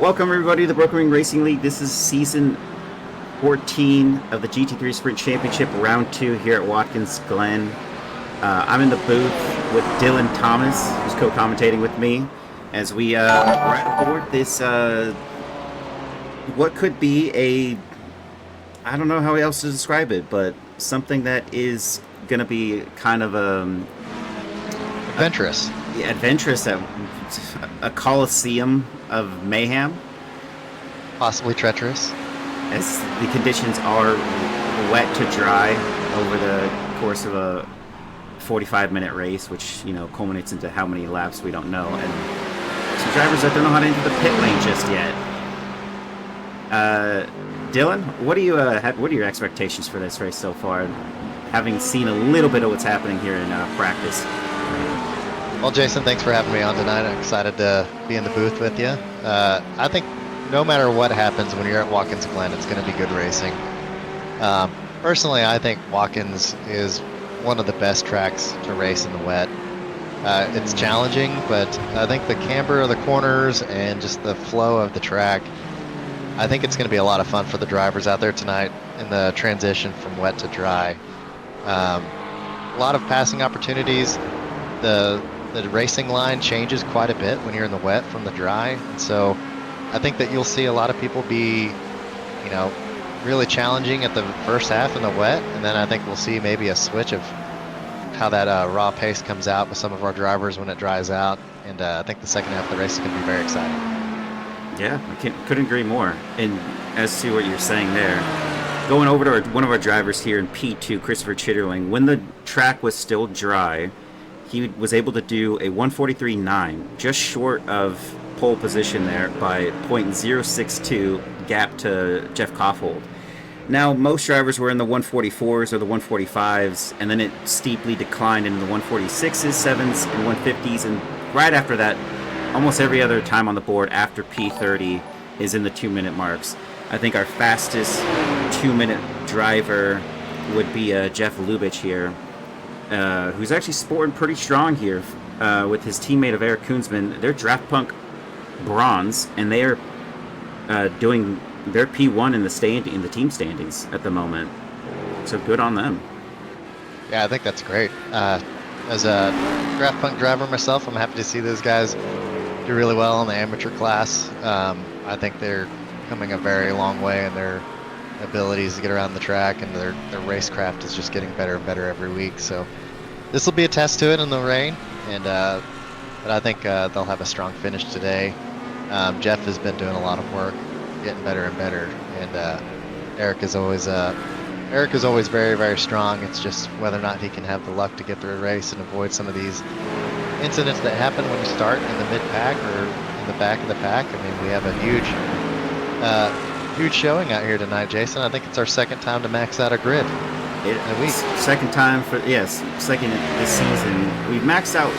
Welcome everybody to the Broken Wing Racing League. This is season 14 of the GT3 Sprint Championship, round 2 here at Watkins, Glen. I'm in the booth with Dillon Thomas, who's co-commentating with me, as we ride aboard this, what could be a, I don't know how else to describe it, but something that is going to be kind of adventurous. Adventurous, a coliseum of mayhem. Possibly treacherous. As the conditions are wet to dry over the course of a 45-minute race, which, you know, culminates into how many laps we don't know. And some drivers that don't know how to enter the pit lane just yet. Dillon, what are your expectations for this race so far, having seen a little bit of what's happening here in practice? Well, Jason, thanks for having me on tonight. I'm excited to be in the booth with you. I think no matter what happens when you're at Watkins Glen, it's going to be good racing. Personally, I think Watkins is one of the best tracks to race in the wet. It's challenging, but I think the camber of the corners and just the flow of the track, I think it's going to be a lot of fun for the drivers out there tonight in the transition from wet to dry. A lot of passing opportunities. The racing line changes quite a bit when you're in the wet from the dry, and so I think that you'll see a lot of people be, you know, really challenging at the first half in the wet, and then I think we'll see maybe a switch of how that raw pace comes out with some of our drivers when it dries out, and I think the second half of the race is going to be very exciting. Yeah, I couldn't agree more. And as to what you're saying there, going over to one of our drivers here in P2, Christopher Chitterling, when the track was still dry, he was able to do a 143.9, just short of pole position there by .062 gap to Jeff Koffhold. Now, most drivers were in the 144s or the 145s, and then it steeply declined into the 146s, 7s, and 150s, and right after that, almost every other time on the board after P30 is in the 2-minute marks. I think our fastest 2-minute driver would be Jeff Lubitsch here, who's actually sporting pretty strong here with his teammate of Eric Koonsman. They're Draft Punk bronze, and they are doing their P1 in the team standings at the moment. So good on them. Yeah, I think that's great. As a Draft Punk driver myself, I'm happy to see those guys do really well in the amateur class. I think they're coming a very long way in their abilities to get around the track, and their racecraft is just getting better and better every week. So this will be a test to it in the rain, and but I think they'll have a strong finish today. Jeff has been doing a lot of work, getting better and better, and Eric is always very, very strong. It's just whether or not he can have the luck to get through a race and avoid some of these incidents that happen when you start in the mid-pack or in the back of the pack. I mean, we have a huge showing out here tonight, Jason. I think it's our second time to max out a grid in a week. Second time for, yes, second this season. We've maxed out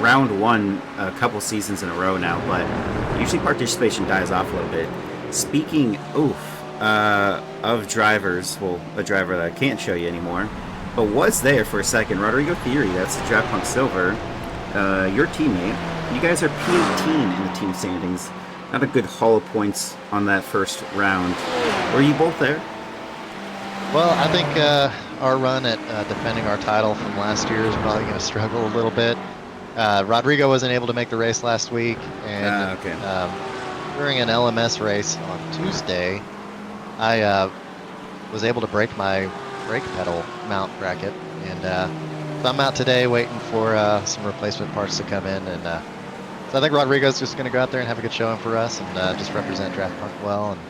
round 1 a couple seasons in a row now, but usually participation dies off a little bit. Speaking of drivers, well, a driver that I can't show you anymore, but was there for a second, Rodrigo Theory. That's the Draft Punk Silver, your teammate. You guys are P18 in the team standings. Not a good haul of points on that first round. Were you both there? Well, I think our run at defending our title from last year is probably going to struggle a little bit. Rodrigo wasn't able to make the race last week, and during an LMS race on Tuesday, I was able to break my brake pedal mount bracket, and so I'm out today waiting for some replacement parts to come in, and so I think Rodrigo's just going to go out there and have a good showing for us, and just represent Draft Punk well, and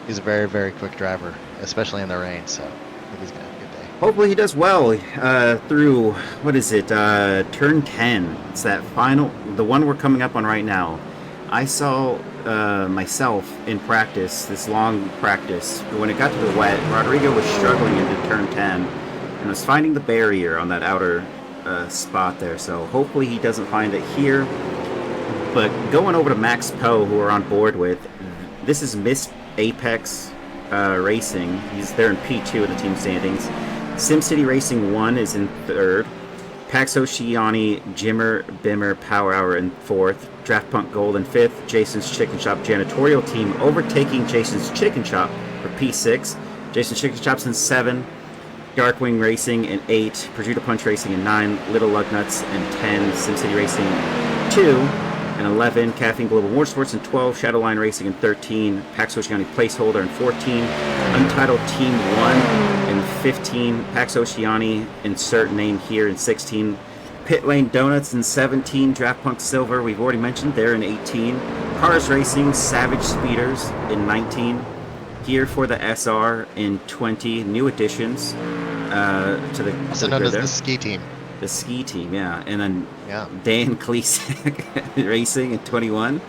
he's a very, very quick driver, especially in the rain, so I think he's going to have a good day. Hopefully he does well through, what is it, turn 10. It's that final, the one we're coming up on right now. I saw myself in practice, this long practice, when it got to the wet, Rodrigo was struggling into turn 10 and was finding the barrier on that outer spot there, so hopefully he doesn't find it here. But going over to Max Poe, who we're on board with, this is Mist Apex Racing. He's there in P2 of the team standings. SimCity Racing 1 is in 3rd. Pax Oceani, Jimmer, Bimmer, Power Hour in 4th. Draft Punk Gold in 5th. Jason's Chicken Shop Janitorial Team overtaking Jason's Chicken Shop for P6. Jason's Chicken Shop's in 7. Darkwing Racing in 8. Prosciutto Punch Racing in 9. Little Lugnuts in 10. SimCity Racing 2 and 11. Caffeine Global Motorsports in 12. Shadowline Racing in 13. Pax Oceani Placeholder in 14. Untitled Team 1 in 15. Pax Oceani, insert name here, in 16. Pit Lane Donuts in 17. Draft Punk Silver, we've already mentioned, they're in 18. Cars Racing, Savage Speeders in 19. Here for the SR in 20. New additions to the Also to known grid as there. the ski team. The ski team, yeah. And then Yeah. Dan Klesak Racing in 21.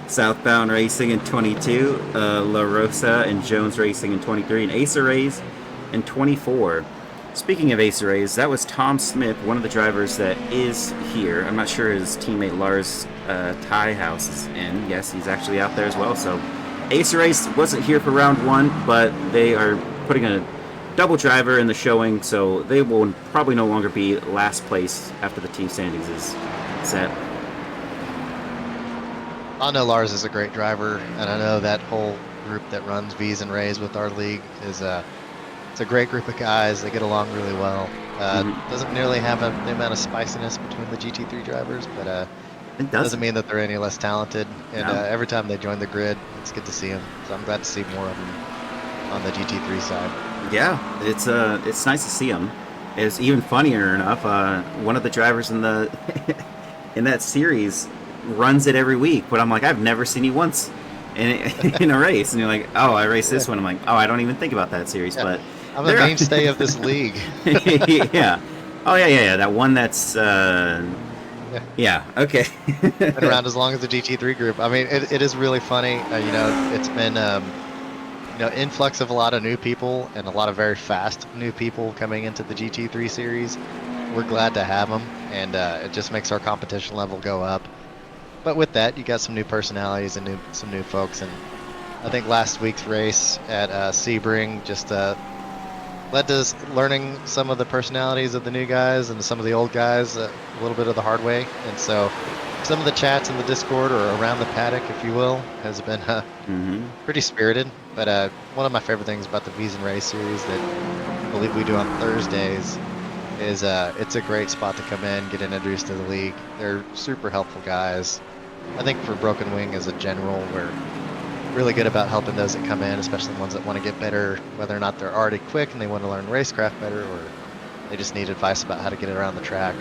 Southbound Racing in 22. La Rosa and Jones Racing in 23. And Ace Arrays in 24. Speaking of Ace Arrays, that was Tom Smith, one of the drivers that is here. I'm not sure his teammate Lars Tiehouse is in. Yes, he's actually out there as well. So Ace Arrays wasn't here for round 1, but they are putting a double driver in the showing, so they will probably no longer be last place after the team standings is set. I know Lars is a great driver, and I know that whole group that runs V's and Rays with our league is it's a great group of guys. They get along really well. Doesn't nearly have the amount of spiciness between the GT3 drivers, but It doesn't mean that they're any less talented. And No. every time they join the grid, it's good to see them. So I'm glad to see more of them on the GT3 side. Yeah, it's nice to see them. It's even funnier enough. One of the drivers in the in that series runs it every week, but I'm like, I've never seen you once in a race, and you're like, oh, I raced this one. I'm like, oh, I don't even think about that series, Yeah. but I'm a mainstay of this league. yeah. Oh yeah. That one that's yeah. Okay. Been around as long as the GT3 group. I mean, it is really funny. It's been influx of a lot of new people and a lot of very fast new people coming into the GT3 series. We're glad to have them, and it just makes our competition level go up. But with that, you got some new personalities and some new folks, and I think last week's race at Sebring just led to us learning some of the personalities of the new guys and some of the old guys a little bit of the hard way. And so some of the chats in the Discord, or around the paddock, if you will, has been pretty spirited. But one of my favorite things about the V's and Rays series that I believe we do on Thursdays is it's a great spot to come in, get introduced to the league. They're super helpful guys. I think for Broken Wing as a general, we're really good about helping those that come in, especially ones that want to get better, whether or not they're already quick and they want to learn racecraft better, or they just need advice about how to get it around the track, or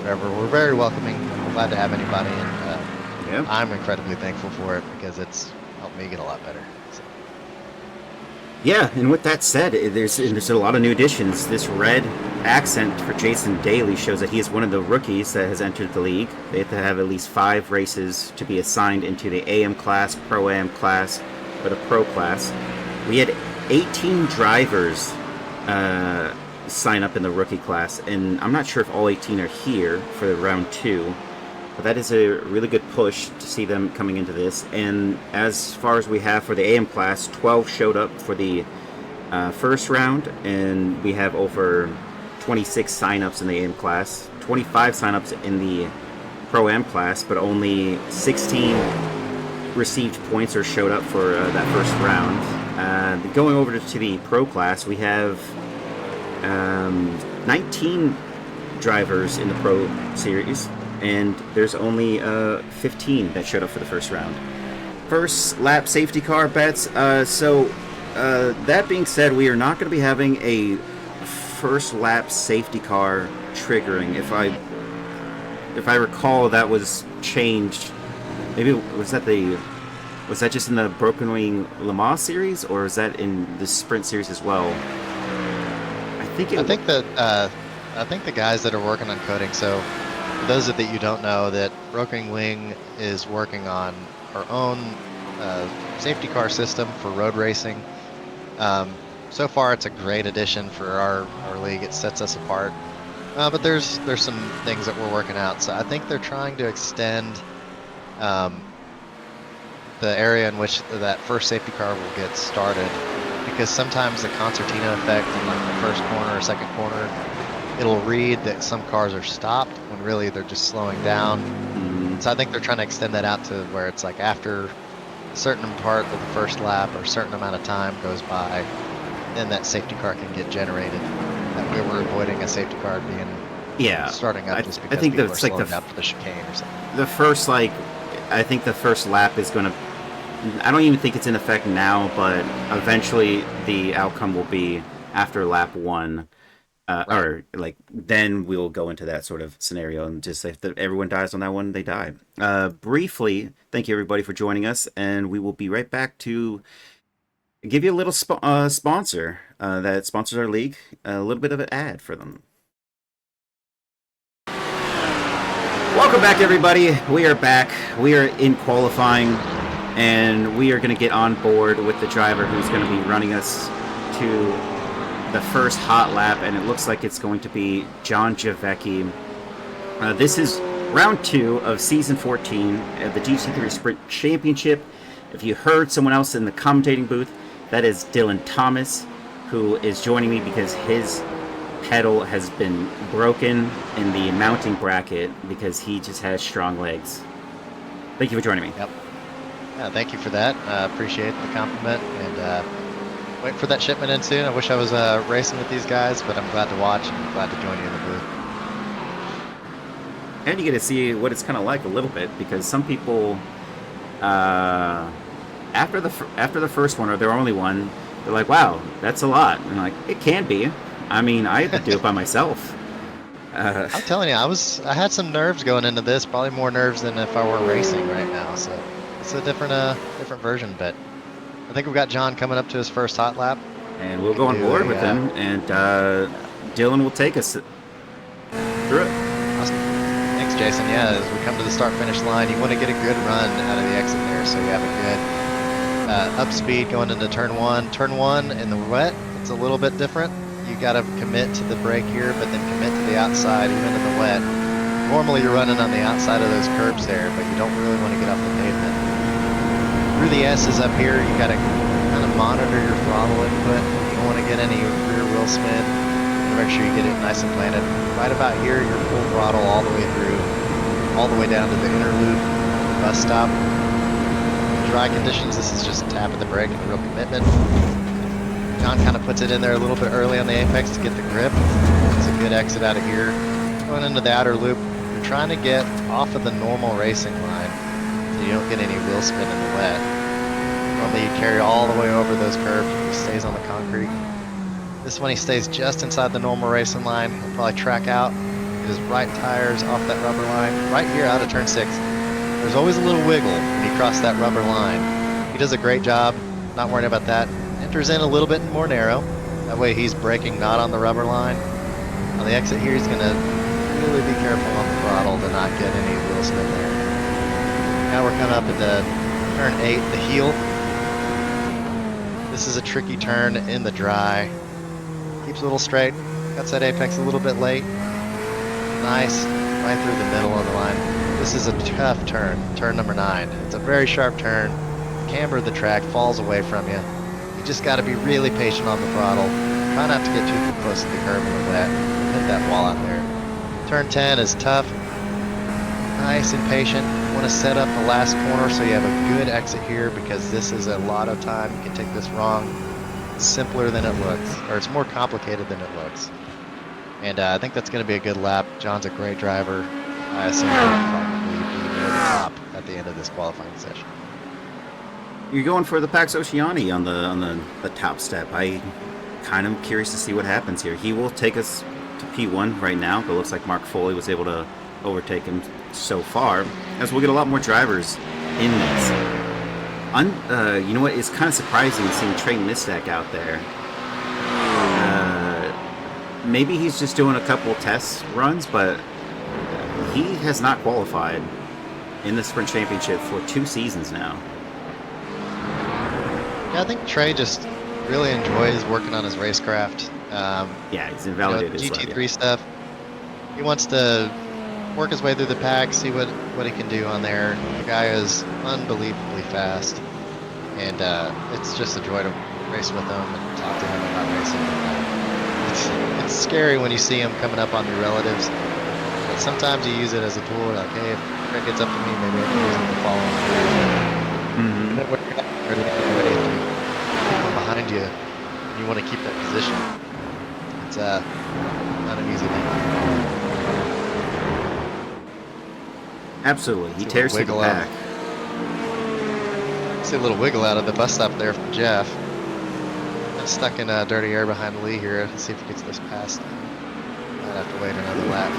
whatever. We're very welcoming. We're glad to have anybody, and I'm incredibly thankful for it because it's helped me get a lot better. So. Yeah, and with that said, there's a lot of new additions. This red accent for Jason Daly shows that he is one of the rookies that has entered the league. They have to have at least 5 races to be assigned into the AM class, Pro-Am class, or the Pro class. We had 18 drivers sign up in the rookie class, and I'm not sure if all 18 are here for round 2. But that is a really good push to see them coming into this. And as far as we have for the AM class, 12 showed up for the first round, and we have over 26 signups in the AM class, 25 signups in the Pro-Am class, but only 16 received points or showed up for that first round. Going over to the Pro class, we have 19 drivers in the Pro series, and there's only 15 that showed up for the first round. First lap safety car bets. That being said, we are not going to be having a first lap safety car triggering. If I recall, that was changed. Maybe was that just in the Broken Wing Le Mans series, or is that in the Sprint series as well? I think the guys that are working on coding. So for those that you don't know, that Broken Wing is working on our own safety car system for road racing. So far, it's a great addition for our league. It sets us apart. But there's some things that we're working out. So I think they're trying to extend the area in which that first safety car will get started, because sometimes the concertina effect in like the first corner or second corner it'll read that some cars are stopped when really they're just slowing down. So I think they're trying to extend that out to where it's like after a certain part of the first lap or a certain amount of time goes by, then that safety car can get generated. That way we're avoiding a safety car being starting up just because people are slowing down for the chicane or something. The first, I think the first lap is going to, I don't even think it's in effect now, but eventually the outcome will be after lap 1. Right. Or then we'll go into that sort of scenario and just if everyone dies on that one, they die. Briefly, thank you everybody for joining us, and we will be right back to give you a little sponsor that sponsors our league, a little bit of an ad for them. Welcome back, everybody. We are back. We are in qualifying, and we are going to get on board with the driver who's going to be running us to the first hot lap, and it looks like it's going to be John Javecki. This is round 2 of season 14 of the GT3 Sprint Championship. If you heard someone else in the commentating booth, that is Dillon Thomas, who is joining me because his pedal has been broken in the mounting bracket because he just has strong legs. Thank you for joining me. Yep. Yeah, thank you for that. Appreciate the compliment, and wait for that shipment in soon. I wish I was racing with these guys, but I'm glad to watch and glad to join you in the booth. And you get to see what it's kind of like a little bit, because some people, after the first one or their only one, they're like, "Wow, that's a lot." And like, it can be. I mean, I had to do it by myself. I'm telling you, I had some nerves going into this, probably more nerves than if I were racing right now. So it's a different version, but I think we've got John coming up to his first hot lap. And we'll go on board with him, and Dillon will take us through it. Awesome. Thanks, Jason. Yeah, as we come to the start-finish line, you want to get a good run out of the exit there, so you have a good up speed going into turn 1. Turn 1 in the wet, it's a little bit different. You got to commit to the brake here, but then commit to the outside, even in the wet. Normally you're running on the outside of those curbs there, but you don't really want to get off the pavement. Through the S's up here, you got to kind of monitor your throttle input. You don't want to get any rear wheel spin. Make sure you get it nice and planted. Right about here, you're full throttle all the way through, all the way down to the inner loop, bus stop. In dry conditions, this is just tapping the brake and real commitment. John kind of puts it in there a little bit early on the apex to get the grip. It's a good exit out of here. Going into the outer loop, you're trying to get off of the normal racing line so you don't get any wheel spin in the wet. Normally you carry all the way over those curves, he stays on the concrete. This one he stays just inside the normal racing line. He'll probably track out, get his right tires off that rubber line. Right here out of turn 6, there's always a little wiggle when you cross that rubber line. He does a great job, not worrying about that. Enters in a little bit more narrow. That way he's braking not on the rubber line. On the exit here, he's going to really be careful on the throttle to not get any wheel spin there. Now we're coming up into turn 8, the heel. This is a tricky turn in the dry. Keeps a little straight. Cuts that apex a little bit late. Nice. Right through the middle of the line. This is a tough turn. Turn number 9. It's a very sharp turn. The camber of the track falls away from you. You just got to be really patient on the throttle. Try not to get too close to the curb in the wet. Hit that wall out there. Turn 10 is tough. Nice and patient. You want to set up the last corner so you have a good exit here, because this is a lot of time. You can take this wrong. It's simpler than it looks, or it's more complicated than it looks. And I think that's going to be a good lap. John's a great driver. I assume he'll probably be near the top at the end of this qualifying session. You're going for the Pax Oceani on the top step. I kind of curious to see what happens here. He will take us to P1 right now, but it looks like Mark Foley was able to overtake him so far, as we'll get a lot more drivers in this. You know what? It's kind of surprising seeing Trey Mistak out there. Maybe he's just doing a couple test runs, but he has not qualified in the Sprint Championship for 2 seasons now. Yeah, I think Trey just really enjoys working on his racecraft. Yeah, he's invalidated the GT3 stuff. He wants to work his way through the pack, see what he can do on there. The guy is unbelievably fast, and it's just a joy to race with him and talk to him about racing. it's scary when you see them coming up on your relatives. But sometimes you use it as a tool, like, hey, if Greg gets up to me, maybe I can use it to follow him. Mm-hmm. And then when you're ready to people behind you, you want to keep that position. It's not an easy thing. Absolutely, he See a tears through the wiggle pack. See a little wiggle out of the bus stop there from Jeff. I'm stuck in dirty air behind Lee here. Let's see if he gets this past. Might have to wait another lap.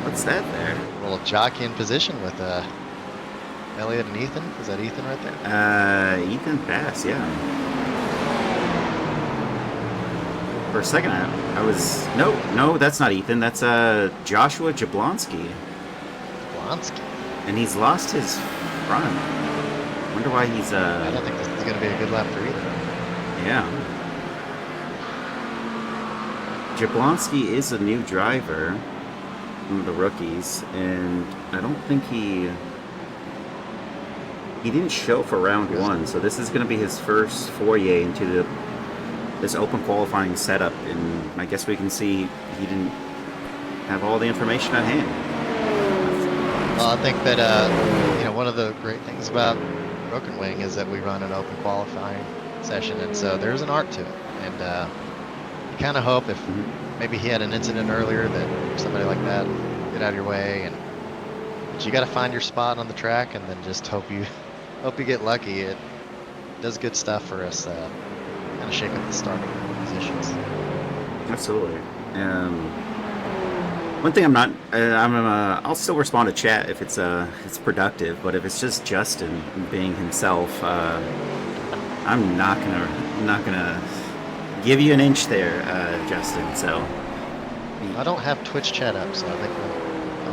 What's that there? A little jockey in position with Elliot and Ethan. Is that Ethan right there? Ethan Bass, yeah. For a second, I was no, that's not Ethan. That's Joshua Jablonski, Blonsky. and he's lost his front. Wonder why he's I don't think this is going to be a good lap for either. Yeah. Jablonski is a new driver, one of the rookies, and I don't think he didn't show for round one, so this is going to be his first foray into this open qualifying setup, and I guess we can see he didn't have all the information at hand. Well, I think that one of the great things about Broken Wing is that we run an open qualifying session, and so there's an art to it. And you kind of hope if maybe he had an incident earlier that somebody like that get out of your way, but you got to find your spot on the track, and then just hope you get lucky. It does good stuff for us. Kind of shake up the starting positions. Absolutely. One thing I'm not, I'll still respond to chat if it's productive, but if it's just Justin being himself, I'm not gonna give you an inch there, Justin. So I don't have Twitch chat up, so I think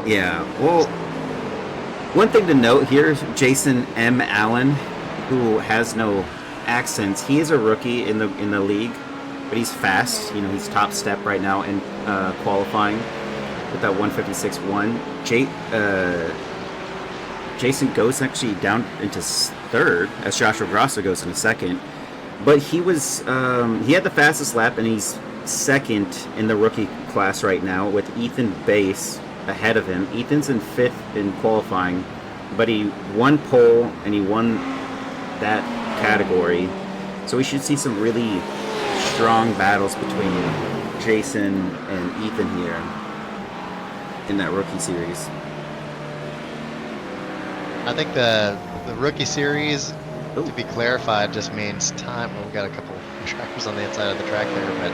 yeah. Well, one thing to note here, Jason M. Allen, who has no accents, he is a rookie in the league, but he's fast. He's top step right now in qualifying with that 156.1. Jason goes actually down into third as Joshua Grosso goes into second, but he had the fastest lap, and he's second in the rookie class right now with Ethan Bass ahead of him. Ethan's in fifth in qualifying, but he won pole and he won that category, so we should see some really strong battles between Jason and Ethan here in that rookie series. I think the rookie series, to be clarified, just means time. Well, we've got a couple drivers on the inside of the track there,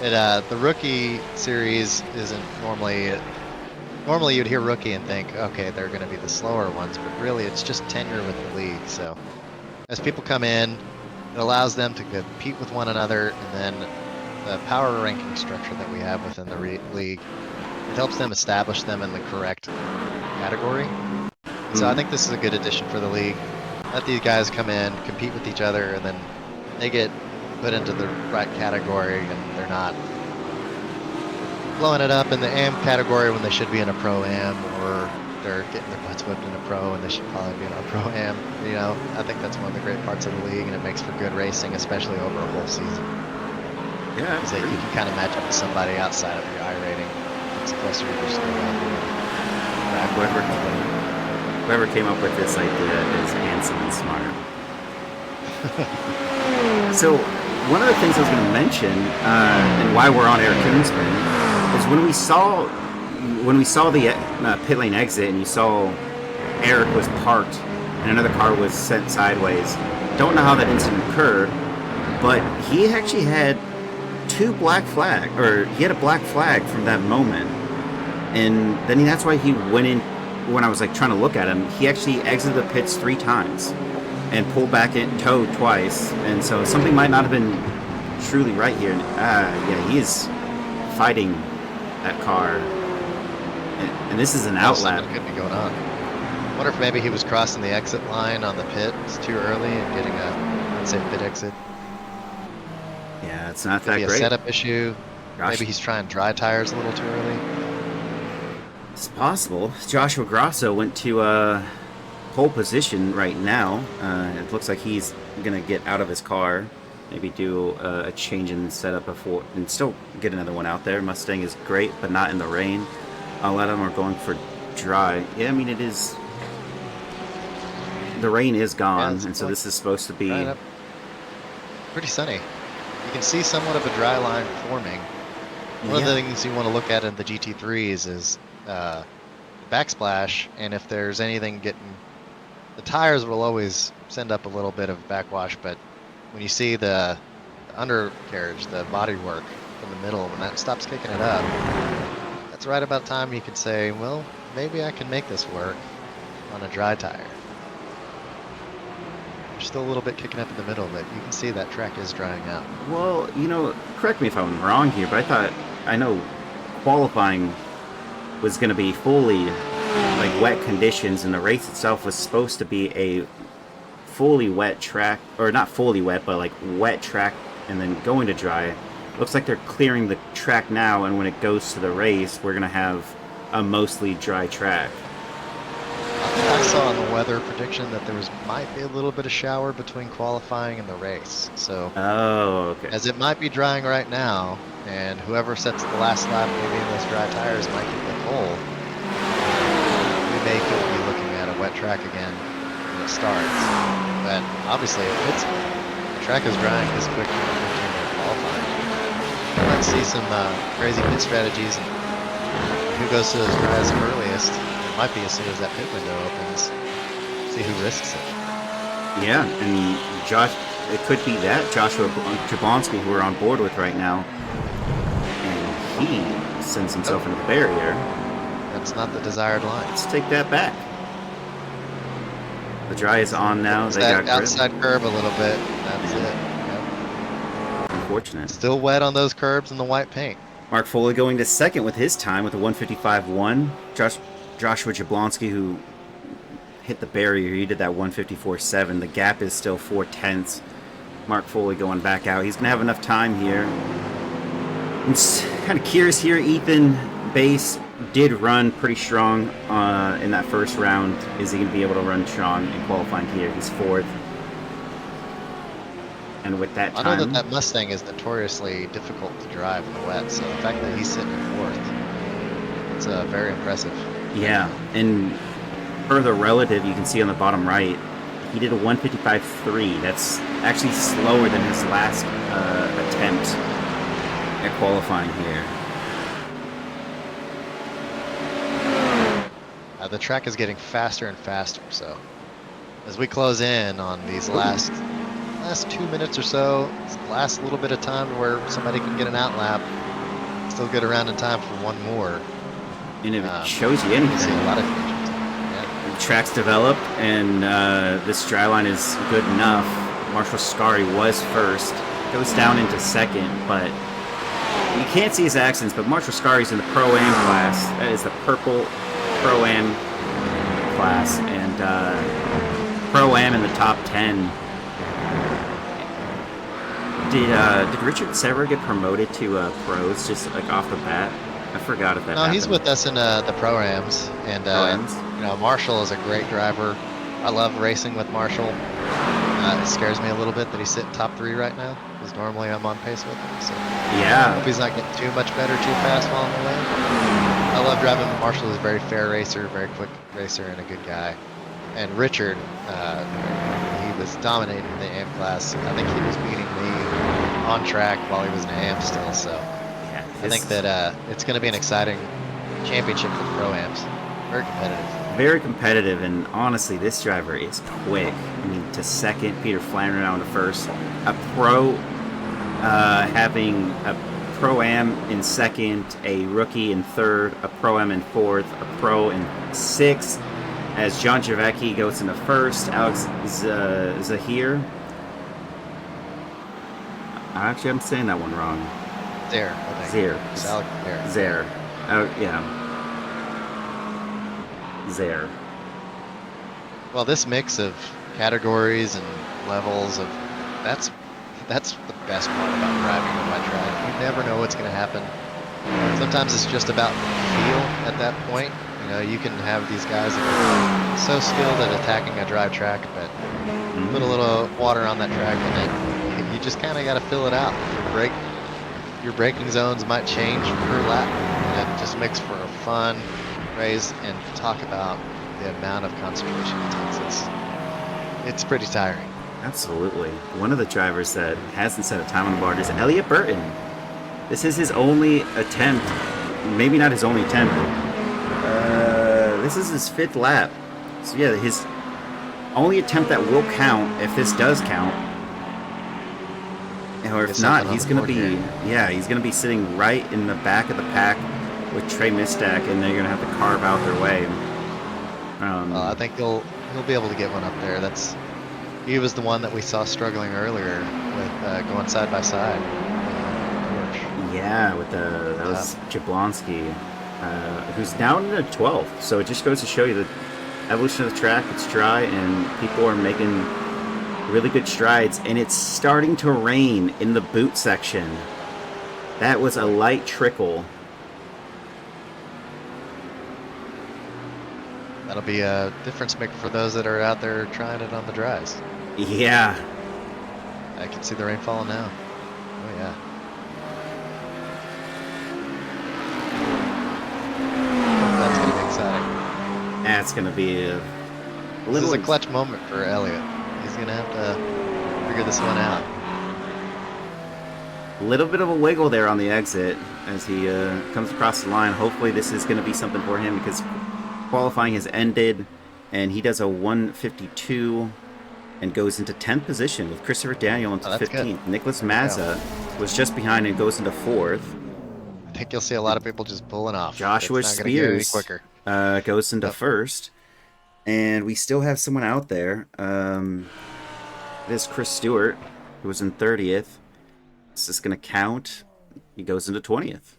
but the rookie series isn't normally you'd hear rookie and think, okay, they're going to be the slower ones, but really it's just tenure with the league. So as people come in, it allows them to compete with one another, and then the power ranking structure that we have within the league, it helps them establish them in the correct category. So I think this is a good addition for the league. Let these guys come in, compete with each other, and then they get put into the right category, and they're not blowing it up in the AM category when they should be in a Pro-Am, or they're getting their butts whipped in a Pro and they should probably be in a Pro-Am. I think that's one of the great parts of the league, and it makes for good racing, especially over a whole season. Yeah, because you can kind of match up with somebody outside of your I rating. It's closer to your skill level. Whoever came up with this idea is handsome and smart. So one of the things I was going to mention, and why we're on Eric Koonsman, is when we saw the pit lane exit, and you saw Eric was parked and another car was sent sideways. Don't know how that incident occurred, but he actually had he had a black flag from that moment, and then that's why he went in. When I was trying to look at him, he actually exited the pits 3 times and pulled back in, towed twice, and so something might not have been truly right here. Yeah, he is fighting that car, and this is an outlap. Something could be going on. I wonder if maybe he was crossing the exit line on the pit. It's too early and getting a unsafe pit exit. Yeah, it's not Could that be great. A setup issue. Gosh. Maybe he's trying dry tires a little too early. It's possible. Joshua Grosso went to pole position right now. It looks like he's going to get out of his car. Maybe do a change in setup before and still get another one out there. Mustang is great, but not in the rain. A lot of them are going for dry. Yeah, I mean, it is. The rain is gone, and so this is supposed to be pretty sunny. You can see somewhat of a dry line forming. One of the things you want to look at in the GT3s is backsplash, and if there's anything getting, the tires will always send up a little bit of backwash, but when you see the undercarriage, the bodywork in the middle, when that stops kicking it up, that's right about time you could say, well, maybe I can make this work on a dry tire. There's still a little bit kicking up in the middle, but you can see that track is drying out. Well, you know, correct me if I'm wrong here, but I know qualifying was going to be fully like wet conditions, and the race itself was supposed to be a fully wet track, or not fully wet, but like wet track and then going to dry. Looks like they're clearing the track now, and when it goes to the race, we're going to have a mostly dry track. I saw in the weather prediction that might be a little bit of shower between qualifying and the race. So, as it might be drying right now, and whoever sets the last lap maybe in those dry tires might get the pole, we may be looking at a wet track again when it starts. But obviously, if the track is drying this quick in qualifying, we might see some crazy pit strategies, and who goes to those dries earliest. Might be as soon as that pit window opens. See who risks it. Yeah, and it could be that Joshua Jablonski, who we're on board with right now, and he sends himself into the barrier. That's not the desired line. Let's take that back. The dry is on now. They got outside curb a little bit. That's it. Yep. Unfortunate. Still wet on those curbs and the white paint. Mark Foley going to second with his time with a 155.1. Joshua Jablonski, who hit the barrier, he did that 154.7. The gap is still 0.4. Mark Foley going back out. He's going to have enough time here. I'm kind of curious here. Ethan Bass did run pretty strong in that first round. Is he going to be able to run strong in qualifying here? He's 4th. And with that time... I know that Mustang is notoriously difficult to drive in the wet, so the fact that he's sitting in 4th, it's very impressive. Yeah, and for the relative, you can see on the bottom right, he did a 155.3. That's actually slower than his last attempt at qualifying here. The track is getting faster and faster, so as we close in on these last 2 minutes or so, it's the last little bit of time where somebody can get an outlap, still get around in time for one more. And if it shows you anything, see a lot of yeah. The track's developed, and this dry line is good enough. Marshall Scari was first, goes down into second, but you can't see his accidents, but Marshall Scari's in the Pro-Am class. That is the purple Pro-Am class, and Pro-Am in the top 10. Did Richard Sever get promoted to pros just like off the bat? I forgot if that happened. He's with us in the Pro-Ams, and you know, Marshall is a great driver. I love racing with Marshall. It scares me a little bit that he's sitting top 3 right now, because normally I'm on pace with him. So yeah, I hope he's not getting too much better too fast while on the way. I love driving with Marshall. He's a very fair racer, very quick racer, and a good guy. And Richard, he was dominating the AM class. I think he was beating me on track while he was in AM still. So yeah, I think that it's going to be an exciting championship for the Pro-Ams. Very competitive. Very competitive, and honestly, this driver is quick. I mean, to second, Peter Flannery down to first. A pro having a Pro-Am in second, a rookie in third, a Pro-Am in fourth, a pro in sixth, as John Javecki goes into first. Alex Zahir. Actually, I'm saying that one wrong. Zare, I think. Zare. Oh, yeah. Zare. Well, this mix of categories and levels of that's the best part about driving a wet track. You never know what's going to happen. Sometimes it's just about feel at that point. You know, you can have these guys that are so skilled at attacking a dry track, but put a little water on that track and then you you just kind of got to fill it out. Your braking zones might change per lap, and it just makes for a fun race. And talk about the amount of concentration it takes. It's pretty tiring. Absolutely. One of the drivers that hasn't set a time on the board is Elliot Burton. This is his only attempt. Maybe not his only attempt. This is his 5th lap. So yeah, his only attempt that will count if this does count. Or if not, he's gonna be he's gonna be sitting right in the back of the pack with Trey Mistack, and they're gonna have to carve out their way. I think he'll be able to get one up there. He was the one that we saw struggling earlier with going side by side. Yeah, that was Jablonski, who's down in the 12th. So it just goes to show you the evolution of the track. It's dry, and people are making really good strides. And it's starting to rain in the boot section. That was a light trickle. That'll be a difference maker for those that are out there trying it on the dries. Yeah. I can see the rain falling now. Oh, yeah. That's going to be exciting. That's going to be a little... This is a clutch moment for Elliott. He's going to have to figure this one out. A little bit of a wiggle there on the exit as he comes across the line. Hopefully this is going to be something for him, because qualifying has ended, and he does a 152 and goes into 10th position with Christopher Daniel into 15th. Nicholas Mazza was just behind and goes into 4th. I think you'll see a lot of people just pulling off. Joshua Spears goes into 1st. And we still have someone out there. It is Chris Stewart, who was in 30th. Is this going to count? He goes into 20th.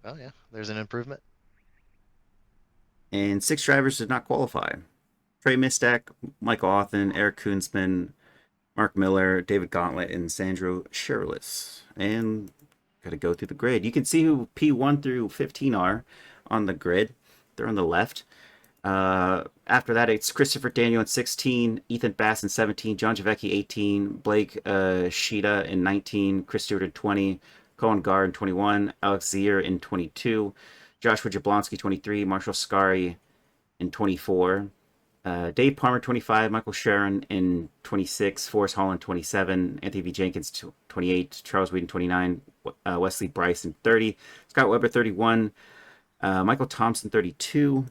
Oh, yeah. There's an improvement. And 6 drivers did not qualify. Trey Mistack, Michael Authen, Eric Koonsman, Mark Miller, David Gauntlet, and Sandro Shirless. And got to go through the grid. You can see who P1 through 15 are on the grid. They're on the left. After that, it's Christopher Daniel in 16, Ethan Bass in 17, John Javecki 18, Blake Sheeta in 19, Chris Stewart in 20, Cohen Gar in 21, Alex Zier in 22, Joshua Jablonski 23, Marshall Scari in 24, Dave Palmer 25, Michael Sharon in 26, Forrest Hall in 27, Anthony V. Jenkins 28, Charles Whedon 29, Wesley Bryce in 30, Scott Weber 31, Michael Thompson 32,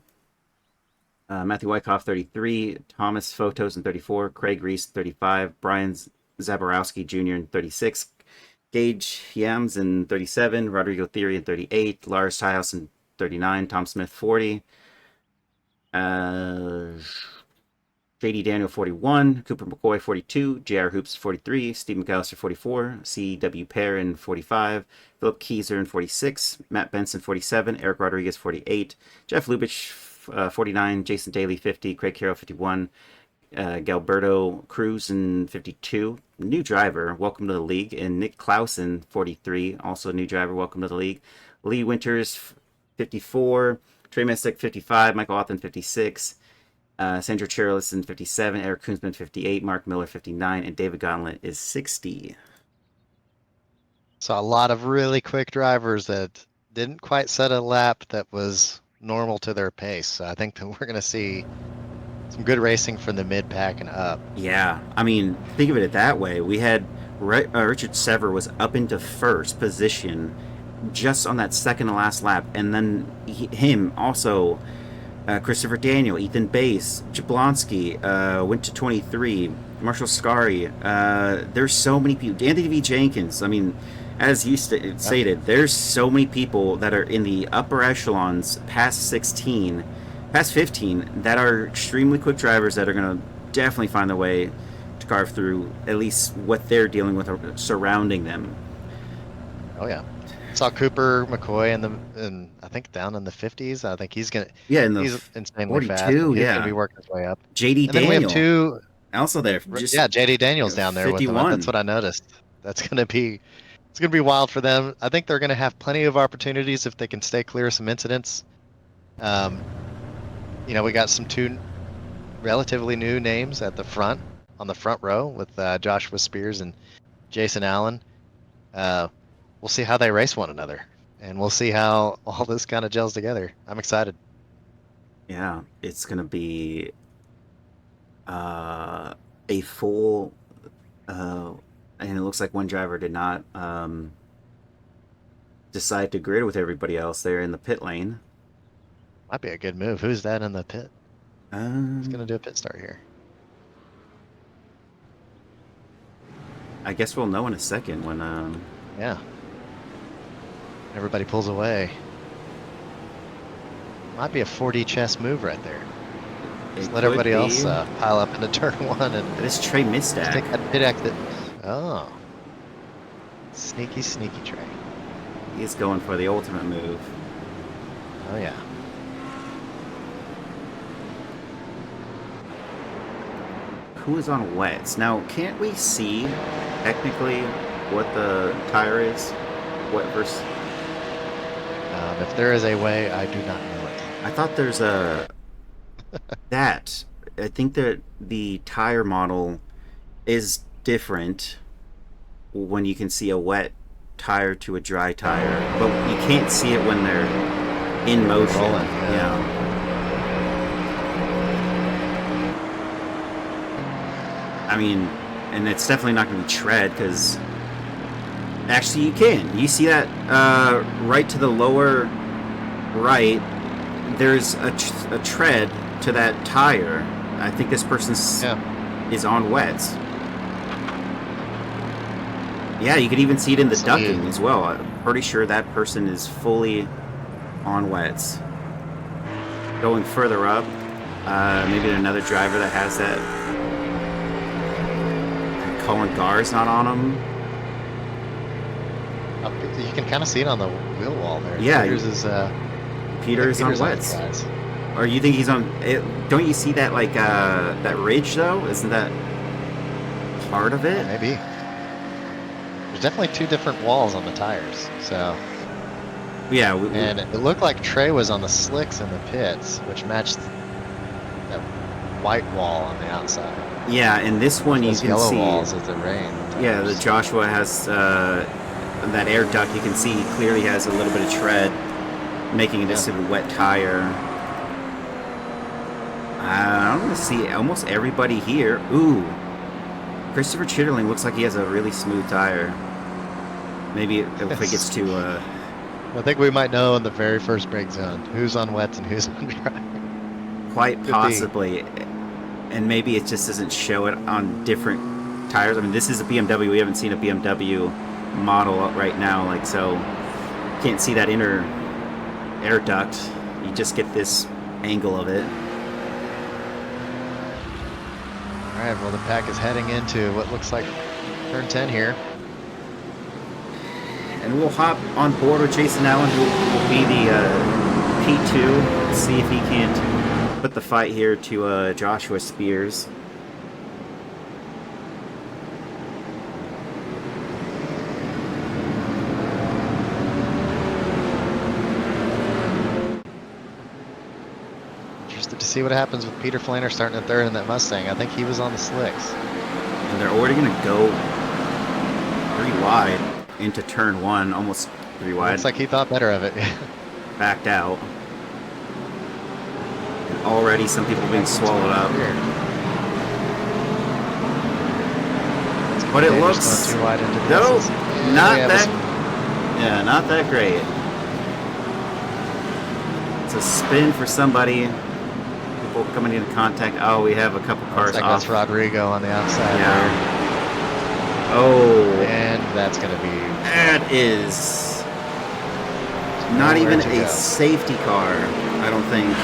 Matthew Wyckoff 33, Thomas Photos in 34, Craig Reese 35, Brian Zaborowski Jr. in 36, Gage Yams in 37, Rodrigo Theory in 38, Lars Tyhouse in 39, Tom Smith 40, JD Daniel 41, Cooper McCoy 42, JR Hoops 43, Steve McAllister 44, CW Perrin 45, Philip Keyser in 46, Matt Benson 47, Eric Rodriguez 48, Jeff Lubitsch 49, Jason Daly 50, Craig Carroll 51, Galberto Cruz in 52, new driver, welcome to the league, and Nick Clausen 43, also a new driver, welcome to the league. Lee Winters 54, Trey Mistack 55, Michael Authen 56, Sandra Charlison 57, Eric Koonsman 58, Mark Miller 59, and David Gauntlet is 60. Saw a lot of really quick drivers that didn't quite set a lap that was normal to their pace. So I think that we're going to see some good racing from the mid-pack and up. Yeah, I mean, think of it that way. We had Richard Sever was up into 1st position just on that second to last lap, and then him also, Christopher Daniel, Ethan Bass, Jablonski went to 23, Marshall Scari. There's so many people. Anthony V. Jenkins, I mean, as you stated, there's so many people that are in the upper echelons past 16, past 15, that are extremely quick drivers that are going to definitely find their way to carve through at least what they're dealing with surrounding them. Oh, yeah. Saw Cooper McCoy in I think down in the 50s. I think he's gonna. Yeah, he's insanely 42, fast. He's gonna be working his way up. JD and Daniel. Then we have 2. Also there. Yeah, JD Daniel's down there 51. With them. That's what I noticed. It's gonna be wild for them. I think they're gonna have plenty of opportunities if they can stay clear of some incidents. We got some 2 relatively new names at the front on the front row with Joshua Spears and Jason Allen. We'll see how they race one another, and we'll see how all this kind of gels together. I'm excited. Yeah, it's gonna be a full, and it looks like one driver did not decide to grid with everybody else there in the pit lane. Might be a good move. Who's that in the pit? Who's gonna Um, do a pit start here? I guess we'll know in a second when Yeah. Everybody pulls away. Might be a 4D chess move right there. it Just let could everybody be. else pile up into turn one and It is Trey just take Mistack. that pit exit. Oh. Sneaky, sneaky Trey. He's going for the ultimate move. Oh, yeah. Who is on wets? Now, can't we see technically what the tire is? What versus? If there is a way, I do not know it. I thought there's a that. I think that the tire model is different when you can see a wet tire to a dry tire, but you can't see it when they're in motion. Rolling, Yeah. I mean, and it's definitely not going to be tread because actually you can. You see that right to the lower right. There's a tread to that tire. I think this person is on wets. Yeah, you could even see it in the ducking as well. I'm pretty sure that person is fully on wets. Going further up, maybe another driver that has that. Colin Gar's not on him. You can kind of see it on the wheel wall there. Yeah, Peter's on wets. Or you think he's on? Don't you see that like that ridge though? Isn't that part of it? Maybe. There's definitely two different walls on the tires. So. Yeah. And it looked like Trey was on the slicks in the pits, which matched that white wall on the outside. Yeah, and this one you can yellow see. Walls as it rained. Yeah, the Joshua has that air duct. You can see he clearly has a little bit of tread, making it just a wet tire. I'm gonna see almost everybody here. Ooh, Christopher Chitterling looks like he has a really smooth tire. Maybe if it gets to. I think we might know in the very first break zone who's on wets and who's on dry. Quite possibly. And maybe it just doesn't show it on different tires. I mean, this is a BMW. We haven't seen a BMW model right now, like, so can't see that inner air duct. You just get this angle of it. All right, well, the pack is heading into what looks like turn 10 here. And we'll hop on board with Jason Allen, who will be the P2, see if he can't put the fight here to Joshua Spears. Interested to see what happens with Peter Flaner starting at third in that Mustang. I think he was on the slicks. And they're already going to go pretty wide into turn one, almost pretty wide. Looks like he thought better of it. Backed out. Already some people being swallowed up. But it looks too wide into no, not yeah, that. Yeah, not that great. It's a spin for somebody. People coming into contact. Oh, we have a couple cars like off. That's Rodrigo on the outside. Yeah. There. Oh. And that's gonna be. That is not even a safety car. I don't think.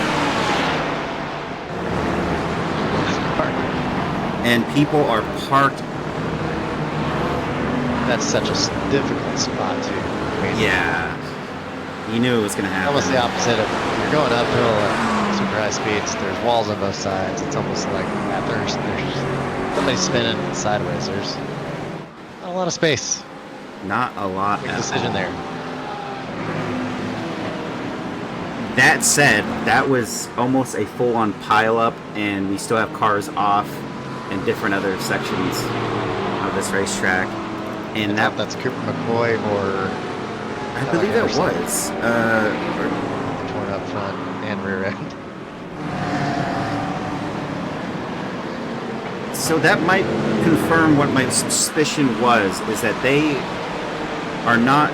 And people are parked. That's such a difficult spot too. I mean, yeah, you knew it was going to happen. Almost the opposite of you're going uphill at super high speeds. There's walls on both sides. It's almost like there's somebody spinning sideways. There's not a lot of space. Not a lot. Big decision there. That said, that was almost a full-on pile-up, and we still have cars off in different other sections of this racetrack. And I don't know if that's Cooper McCoy or I believe that was. torn up front and rear end. So that might confirm what my suspicion was, is that they are not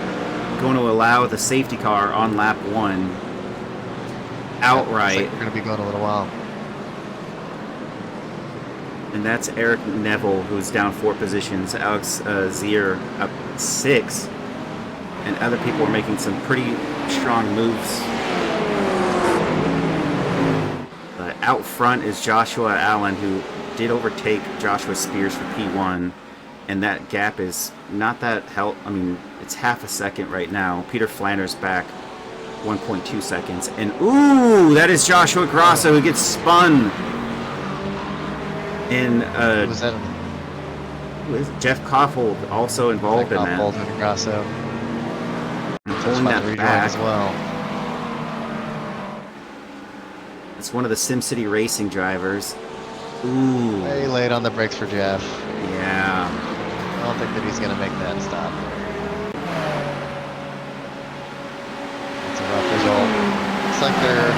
going to allow the safety car on lap 1 outright. Like we're going to be going a little while. And that's Eric Neville, who's down 4 positions. Alex Zier up 6. And other people are making some pretty strong moves. Out front is Joshua Allen, who did overtake Joshua Spears for P1. And that gap is not that I mean, it's half a second right now. Peter Flanders back 1.2 seconds. And ooh, that is Joshua Grosso who gets spun. And Who was that? Jeff Koffold also involved in that. Koffold and Grosso. Pulling that back as well. It's one of the SimCity Racing drivers. Ooh. Way late on the brakes for Jeff. Yeah. I don't think that he's going to make that stop. It's a rough result. Looks like they're in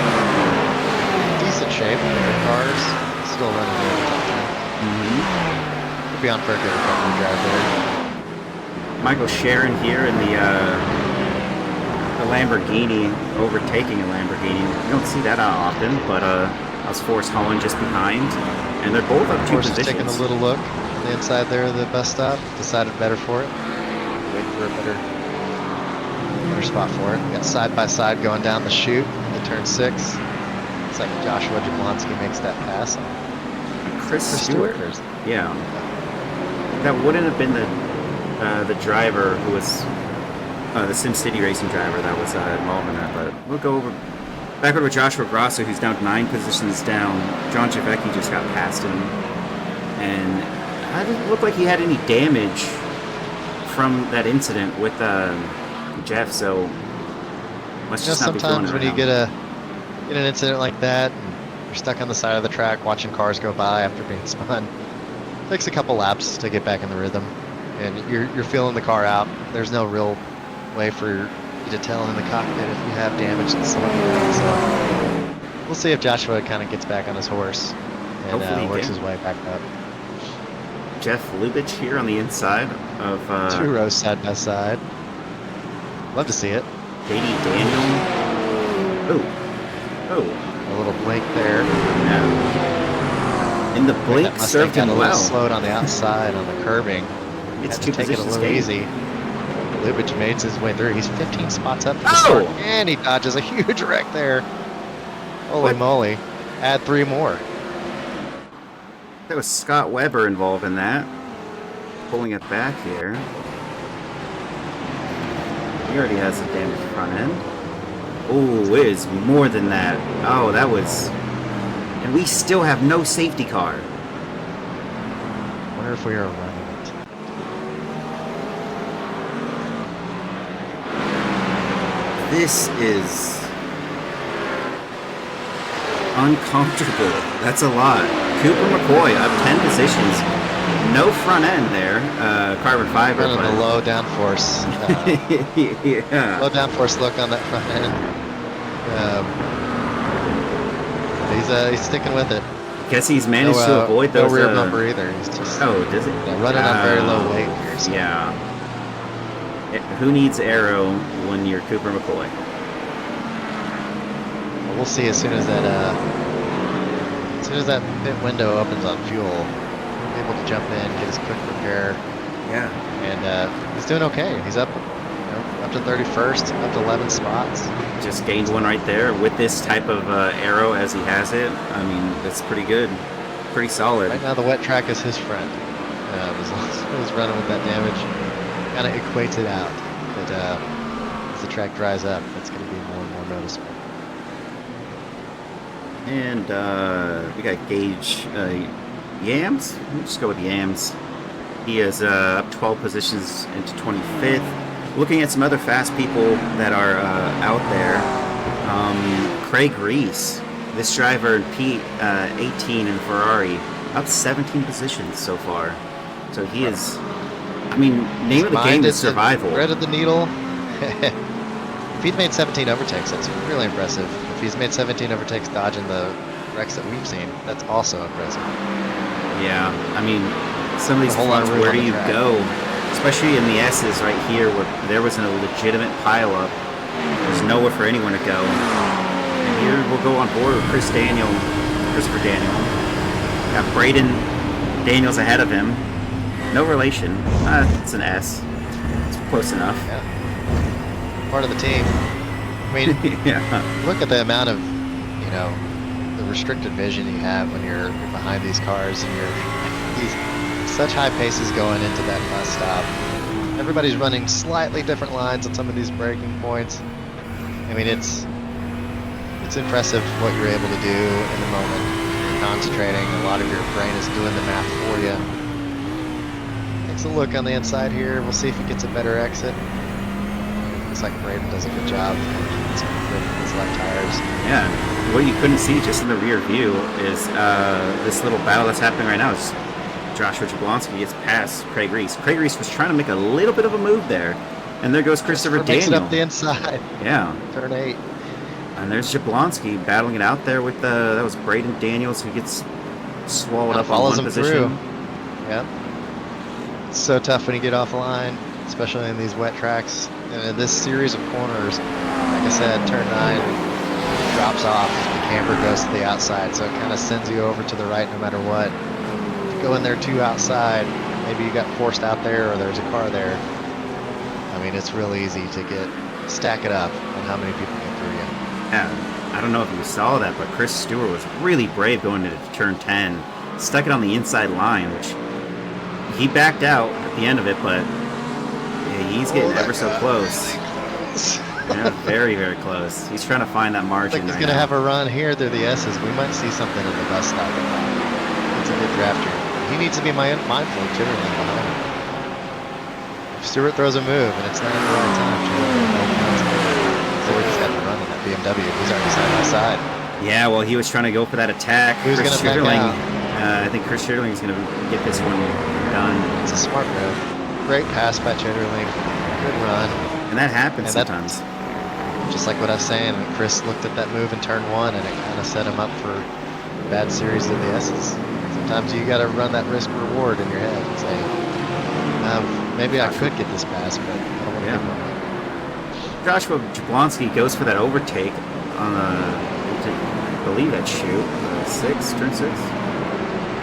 decent shape. Their cars still running near the top 10. Could be on for a good recovery drive there. Michael Sharon here in the Lamborghini, overtaking a Lamborghini. You don't see that often, but I was Forrest Holland just behind, and they're both up 2 Forrest positions. taking a little look on the inside there of the bus stop. Decided better for it. Waiting for a better spot for it. Got side by side going down the chute into turn 6. It's like Joshua Jablonski makes that pass. Chris Stewart. Yeah. That wouldn't have been the driver who was the SimCity Racing driver that was involved in that, but we'll go back over to Joshua Grosso, who's down 9 positions down. John Javecki just got past him, and it didn't look like he had any damage from that incident with Jeff, so let's just not be feeling it sometimes right when you now. get an incident like that, and you're stuck on the side of the track watching cars go by after being spun, it takes a couple laps to get back in the rhythm, and you're feeling the car out. There's no real way for you to tell in the cockpit if you have damage and stuff. So we'll see if Joshua kind of gets back on his horse and works his way back up. Jeff Lubitsch here on the inside of 2 rows side by side. Love to see it. Katie Daniel. Oh, A little blink there. yeah. And the blink served him a little well. slowed on the outside on the curbing. It's Had 2 to take it a positions little gained. easy. Lubitsch makes his way through. He's 15 spots up to the Oh! start, and he dodges a huge wreck there. Holy moly. Add 3 more. There was Scott Weber involved in that. Pulling it back here. He already has a damaged front end. Oh, it is more than that. Oh, that was... And we still have no safety car. I wonder if we are running it. This is uncomfortable. That's a lot. Cooper McCoy up 10 positions. No front end there. Carbon fiber. Running a low downforce. Yeah. Low downforce look on that front end. He's sticking with it. Guess he's managed to avoid those. No rear bumper either. He's just Does it? running on very low weight here. So. Yeah. Who needs aero when you're Cooper McCoy? Well, we'll see as soon as that pit window opens on fuel. He'll be able to jump in, get his quick repair. Yeah. And he's doing okay. He's up to 31st, up to 11 spots. Just gained one right there with this type of aero as he has it. I mean, that's pretty good. Pretty solid. Right now the wet track is his friend. As long as he's running with that damage, kind of equates it out. But as the track dries up, it's going to be more and more noticeable. And we got Gage Yams. We'll just go with Yams. He is up 12 positions into 25th. Looking at some other fast people that are out there. Craig Reese, this driver in P18 in Ferrari, up 17 positions so far. So he is I mean, name of the game is survival. Threaded the needle. If he'd made 17 overtakes, that's really impressive. If he's made 17 overtakes dodging the wrecks that we've seen, that's also impressive. Yeah, I mean, some of these fronts, where do you go? Especially in the S's right here, where there was a legitimate pileup. There's nowhere for anyone to go. And here we'll go on board with Christopher Daniel. Got Braden Daniels ahead of him. No relation. It's an S. It's close enough. Yeah. Part of the team. I mean, yeah. Look at the amount of, the restricted vision you have when you're behind these cars, and such high paces going into that last stop. Everybody's running slightly different lines on some of these braking points. I mean, it's impressive what you're able to do in the moment. You're concentrating. A lot of your brain is doing the math for you. Takes a look on the inside here. We'll see if he gets a better exit. Looks like Braden does a good job with his left tires. Yeah, what you couldn't see just in the rear view is this little battle that's happening right now. Is Joshua Jablonski gets past Craig Reese. Craig Reese was trying to make a little bit of a move there, and there goes Christopher Daniel. Makes it up the inside. Yeah. Turn 8. And there's Jablonski battling it out there with that was Braden Daniels, who gets swallowed up on one position. Yep. It's so tough when you get off the line, especially in these wet tracks. And in this series of corners, like I said, turn 9 drops off. The camber goes to the outside, so it kind of sends you over to the right no matter what. If you go in there too outside, maybe you got forced out there or there's a car there. I mean, it's real easy to stack it up on how many people get through you. Yeah, I don't know if you saw that, but Chris Stewart was really brave going into turn 10. Stuck it on the inside line, which he backed out at the end of it, but he's getting ever so close. Yeah, very, very close. He's trying to find that margin. I think he's going to have a run here through the S's. We might see something in the bus stop. It's a good draft here. He needs to be mindful of Chitterling behind him. If Stewart throws a move and it's not at the right time, Stewart's got the run in that BMW. He's already side by side. Yeah, well, he was trying to go for that attack. Who's going to back out? I think Chris Chitterling is going to get this one done. It's a smart move. Great pass by Chitterling. Good run. And that happens sometimes. Just like what I was saying, Chris looked at that move in turn 1 and it kind of set him up for a bad series of the S's. Sometimes you got to run that risk reward in your head and say, maybe I could get this pass, but I don't want to get one. Joshua Jablonski goes for that overtake on I believe that chute, turn 6.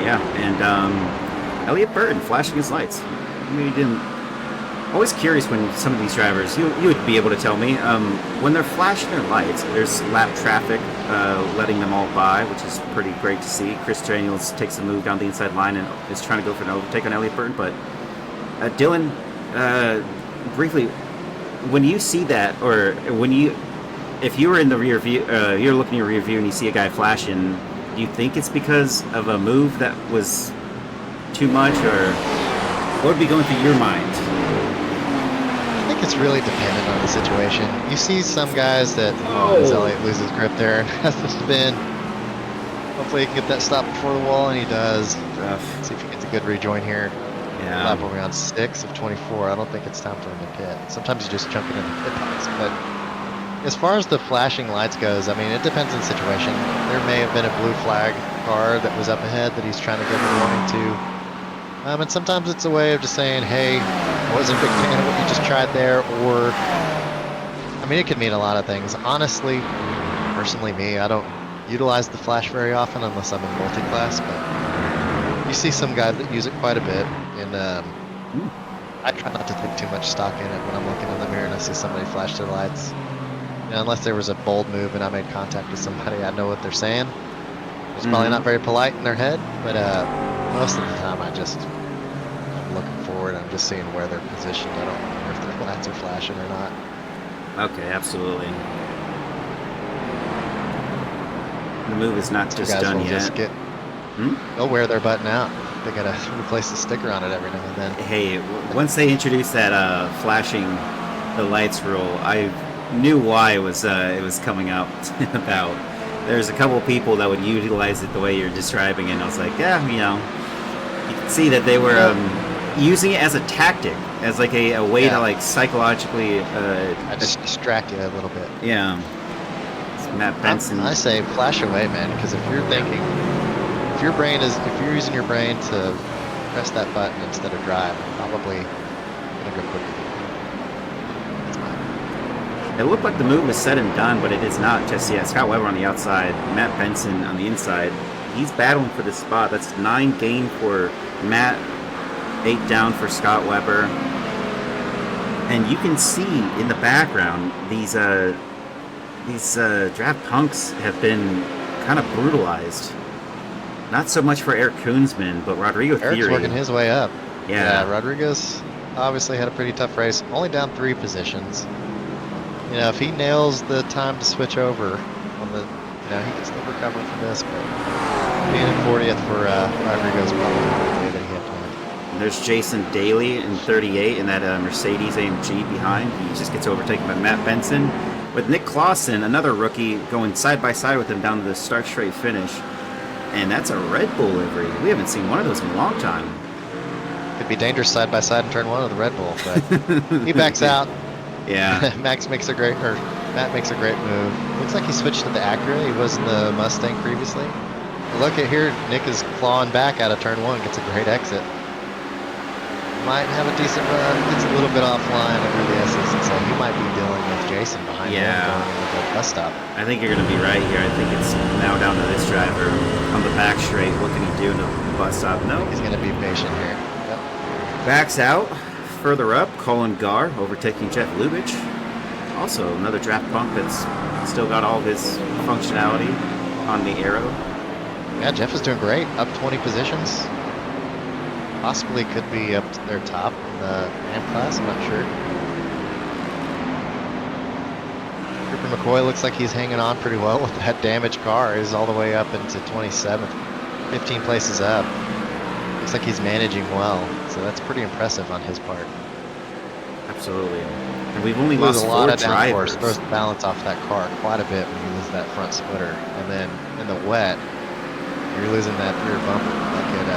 Yeah, and Elliott Burton flashing his lights. I mean, he didn't. Always curious when some of these drivers, you would be able to tell me, when they're flashing their lights, there's lap traffic letting them all by, which is pretty great to see. Chris Daniels takes a move down the inside line and is trying to go for an overtake on Elliott Burton, but Dillon, briefly, when you see that, or if you were in the rear view, you're looking in your rear view and you see a guy flashing, do you think it's because of a move that was too much, or what would be going through your mind? I think it's really dependent on the situation. You see some guys that as Elliott loses grip there and has to spin. Hopefully he can get that stop before the wall, and he does. Let's see if he gets a good rejoin here. Yeah. Lap will be on 6 of 24. I don't think it's time for him to pit. Sometimes you just jump it in the pit box. But as far as the flashing lights goes, I mean, it depends on the situation. There may have been a blue flag car that was up ahead that he's trying to give a warning to. And sometimes it's a way of just saying, hey, I wasn't a big fan of what you just tried there, or, I mean, it could mean a lot of things. Honestly, personally me, I don't utilize the flash very often unless I'm in multi-class, but you see some guys that use it quite a bit, and I try not to take too much stock in it when I'm looking in the mirror and I see somebody flash their lights. Unless there was a bold move and I made contact with somebody, I know what they're saying. It's probably not very polite in their head, but most of the time I'm looking forward. I'm just seeing where they're positioned. I don't care if their lights are flashing or not. Okay, absolutely. The move is not just done yet. They'll wear their button out. They gotta replace the sticker on it every now and then. Hey, once they introduced that flashing the lights rule, I knew why it was coming out about. There's a couple of people that would utilize it the way you're describing it, and I was like, yeah, you can see that they were using it as a tactic, as like a way Yeah. to like psychologically. I just distract you a little bit. Yeah. It's Matt Benson. I say flash away, man, because if you're thinking, if you're using your brain to press that button instead of drive, probably gonna go quicker. That's mine. It looked like the move was said and done, but it is not just yet. Scott Webber on the outside, Matt Benson on the inside. He's battling for this spot. That's 9 gain for Matt, 8 down for Scott Webber. And you can see in the background these draft punks have been kind of brutalized. Not so much for Eric Koonsman, but Rodrigo Eric's Theory. working his way up. Yeah. Rodriguez obviously had a pretty tough race. Only down 3 positions. You know, if he nails the time to switch over on the, you know, he can still recover from this. But being in 40th for Rodriguez probably the way that he had planned. And there's Jason Daly in 38 in that Mercedes AMG behind. He just gets overtaken by Matt Benson. With Nick Clausen, another rookie, going side by side with him down to the start straight finish. And that's a Red Bull livery. We haven't seen one of those in a long time. Could be dangerous side by side in turn 1 of the Red Bull, but he backs out. Yeah. Matt makes a great move. Looks like he switched to the Acura. He was in the Mustang previously. But look at here, Nick is clawing back out of turn 1, gets a great exit. Might have a decent run, gets a little bit offline over the S's, and so he might be dealing with Jason behind him going into the bus stop. I think you're going to be right here. I think it's now down to this driver on the back straight. What can he do in the bus stop? No. He's going to be patient here. Yep. Backs out. Further up, Colin Garr overtaking Jeff Lubitsch. Also another draft punk that's still got all of his functionality on the arrow. Yeah, Jeff is doing great. Up 20 positions. Possibly could be up to their top in the AM class, I'm not sure. Cooper McCoy looks like he's hanging on pretty well with that damaged car. He's all the way up into 27th, 15 places up. Looks like he's managing well, so that's pretty impressive on his part. Absolutely. And we've only Lose lost a lot 4 of drivers. downforce, throws the balance off that car quite a bit when you lose that front splitter. And then in the wet, you're losing that rear bumper. That could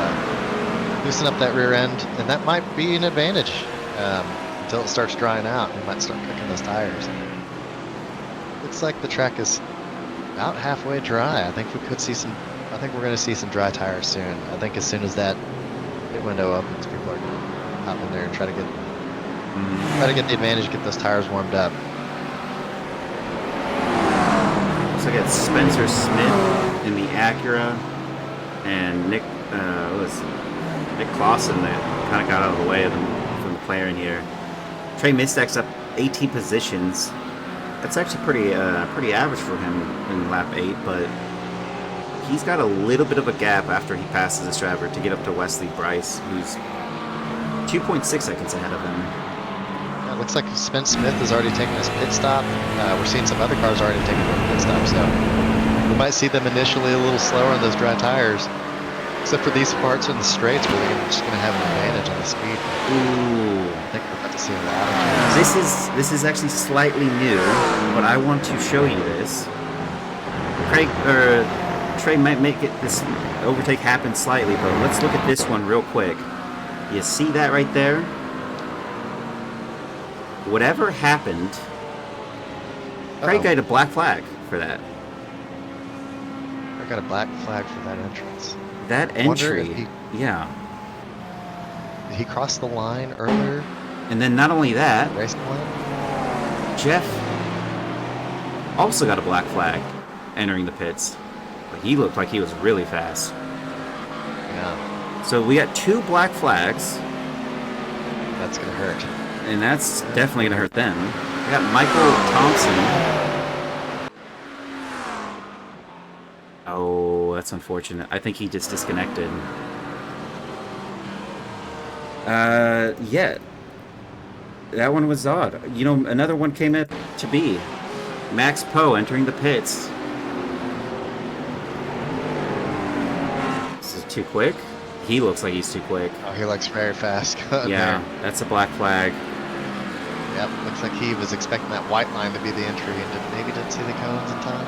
loosen up that rear end, and that might be an advantage until it starts drying out. You might start cooking those tires. Looks like the track is about halfway dry. I think we could see some. I think we're going to see some dry tires soon. I think as soon as that pit window opens, people are going to hop in there and try to get the advantage, get those tires warmed up. Looks like it's Spencer Smith in the Acura and Nick Clausen that kind of got out of the way of from the player in here. Trey Mistak's up 18 positions. That's actually pretty average for him in lap 8, but he's got a little bit of a gap after he passes this driver to get up to Wesley Bryce, who's 2.6 seconds ahead of him. Yeah, it looks like Spence Smith has already taken his pit stop. We're seeing some other cars already taking their pit stop, so we might see them initially a little slower on those dry tires. Except for these parts in the straights where they're just going to have an advantage on the speed. Ooh. I think we're about to see a lot of changes. This is actually slightly new, but I want to show you this. Trey might make this overtake happen slightly, but let's look at this one real quick. You see that right there? Whatever happened, Craig got a black flag for that. I got a black flag for that entrance. That entry, yeah. Did he cross the line earlier? And then not only that, Race the line? Jeff also got a black flag entering the pits. But he looked like he was really fast. Yeah. So we got 2 black flags. That's going to hurt. And that's definitely going to hurt them. We got Michael Thompson. Oh, that's unfortunate. I think he just disconnected. Yeah. That one was odd. You know, another one came up to be. Max Poe entering the pits. This is too quick. He looks like he's too quick. Oh, he looks very fast. Yeah, that's a black flag. Yep, looks like he was expecting that white line to be the entry and maybe didn't see the cones in time.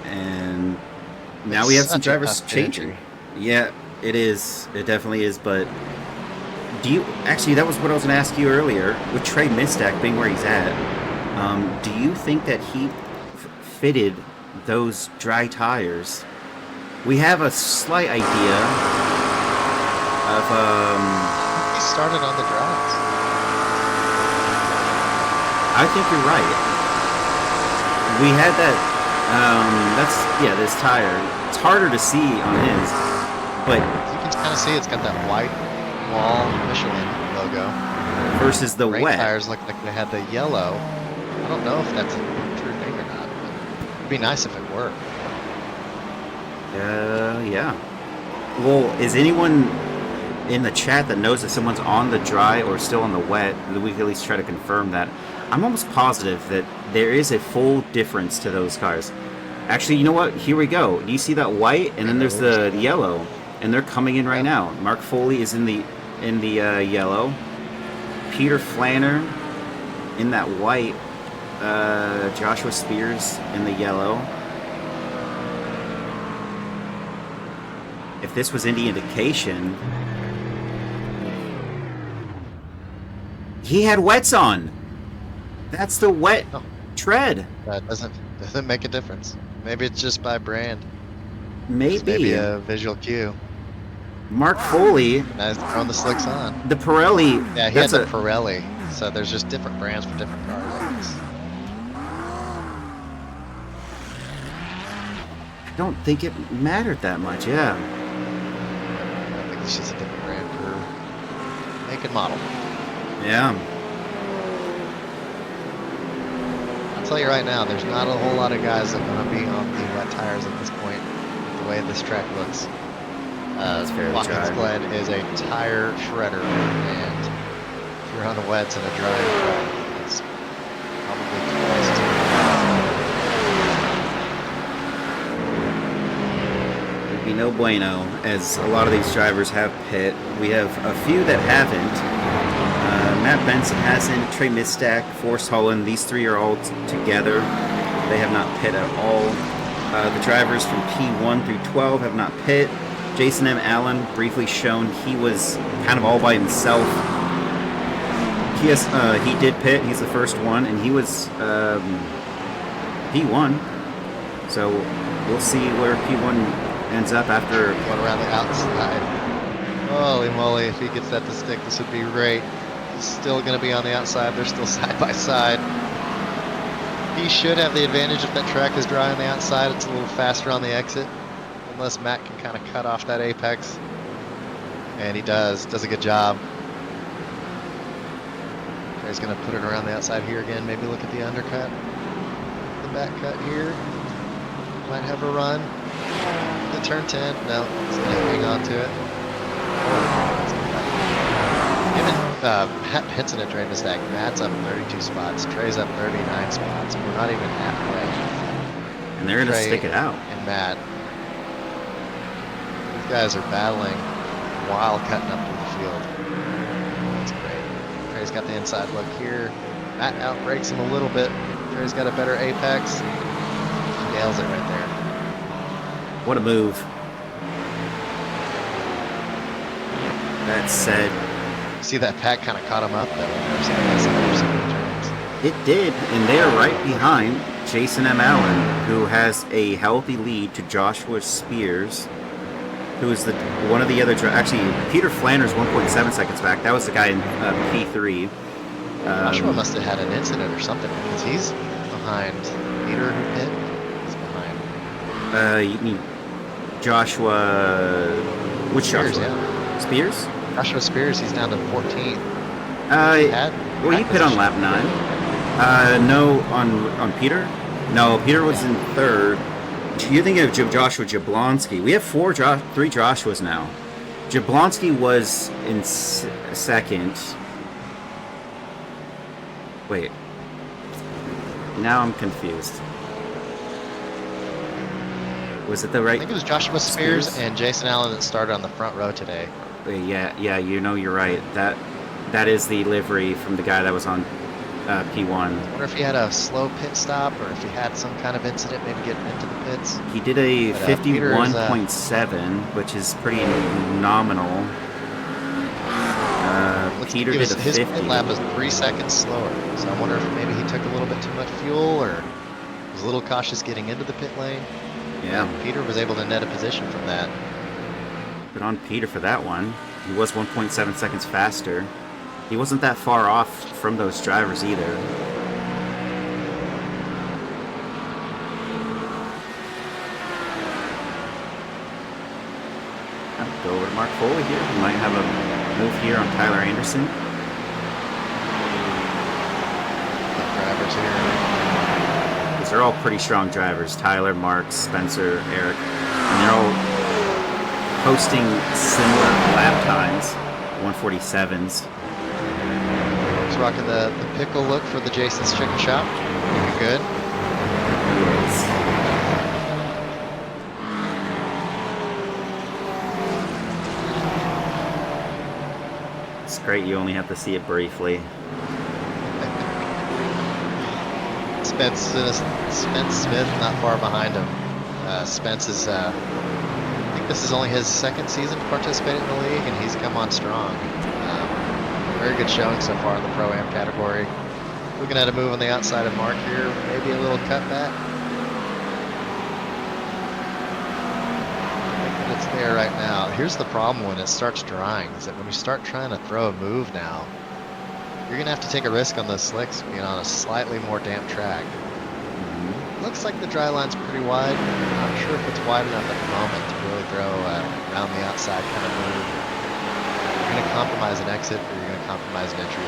And now we have some drivers changing. Yeah, It is. It definitely is. But do you actually? That was what I was going to ask you earlier. With Trey Mistack being where he's at, do you think that he fitted those dry tires? We have a slight idea of. He started on the dries. I think you're right. We had that. This tire. It's harder to see on his, but You can kind of see it's got that white wall Michelin logo. versus the Rain wet. tires look like they had the yellow. I don't know if that's a true thing or not. But it'd be nice if it were. Yeah. Well, is anyone in the chat that knows if someone's on the dry or still on the wet? We can at least try to confirm that. I'm almost positive that there is a full difference to those cars. Actually, you know what? Here we go. Do you see that white? And then there's the yellow, and they're coming in right now. Mark Foley is in the yellow. Peter Flanner in that white. Joshua Spears in the yellow. If this was any indication, he had wets on. That's the wet tread. That doesn't make a difference. Maybe it's just by brand. It's Maybe. maybe a visual cue. Mark Foley, Nice throwing the slicks on. the Pirelli. Yeah, he had the Pirelli. So there's just different brands for different cars. I guess. I don't think it mattered that much. Yeah. I think it's just a different brand per make and model. Yeah. I'll tell you right now, there's not a whole lot of guys that are going to be on the wet tires at this point, the way this track looks. fairly Watkins dry. Glen is a tire shredder, and if you're on the wets and a dry track, it's probably twice as There'd be no bueno, as a lot of these drivers have pit. We have a few that haven't. Matt Benson hasn't. Trey Mistack, Forrest Holland. These three are all together. They have not pit at all. The drivers from P1 through 12 have not pit. Jason M. Allen, briefly shown, he was kind of all by himself. He did pit. He's the first one, and he was P1. So we'll see where P1 ends up after. Going around the outside. Holy moly, if he gets that to stick, this would be great. He's still going to be on the outside. They're still side by side. He should have the advantage if that track is dry on the outside. It's a little faster on the exit. Unless Matt can kind of cut off that apex. And he does a good job. He's going to put it around the outside here again. Maybe look at the undercut. The back cut here. Might have a run. The turn 10. No, he's going to hang on to it. Matt Benson and Trey Mistack. Matt's up 32 spots. Trey's up 39 spots. We're not even halfway. And they're going to Trey stick it out. And Matt. These guys are battling while cutting up to the field. That's great. Trey's got the inside look here. Matt outbreaks him a little bit. Trey's got a better apex. He nails it right there. What a move. That said, See that pack kind of caught him up though. it did, and they are right behind Jason M. Allen, who has a healthy lead to Joshua Spears, who is one of the other. Actually, Peter Flanders 1.7 seconds back. That was the guy in P3. Joshua must have had an incident or something because he's behind Peter who hit. He's behind. You mean Joshua? Which Spears, Joshua? yeah. Spears? Joshua Spears, he's down to 14. Well, he pit on lap 9. No, on Peter? No, Peter was in third. You're thinking of Joshua Jablonski. We have three Joshuas now. Jablonski was in second. Wait. Now I'm confused. Was it the right? I think it was Joshua Spears and Jason Allen that started on the front row today. Yeah, you know, you're right. That is the livery from the guy that was on P1. I wonder if he had a slow pit stop or if he had some kind of incident maybe getting into the pits. He did a But, Peter's, 51.7, which is pretty nominal. Peter did a his 50. pit lap was 3 seconds slower. So I wonder if maybe he took a little bit too much fuel or was a little cautious getting into the pit lane. Yeah. And Peter was able to net a position from that. Good on Peter for that one. He was 1.7 seconds faster. He wasn't that far off from those drivers either. I'll go over to Mark Foley here. We might have a move here on Tyler Anderson. Drivers here. Because they're all pretty strong drivers. Tyler, Mark, Spencer, Eric. And they're all posting similar lap times. 147s. He's rocking the pickle look for the Jason's Chicken Shop. Looking good. Yes. It's great you only have to see it briefly. Spence Smith not far behind him. Spence is, I think this is only his second season participating in the league, and he's come on strong. Very good showing so far in the Pro-Am category. Looking at a move on the outside of Mark here, maybe a little cutback. I think that it's there right now. Here's the problem when it starts drying, is that when you start trying to throw a move now, you're going to have to take a risk on those slicks being on a slightly more damp track. Looks like the dry line's pretty wide. I'm not sure if it's wide enough at the moment to really throw around the outside kind of move. You're going to compromise an exit or you're going to compromise an entry.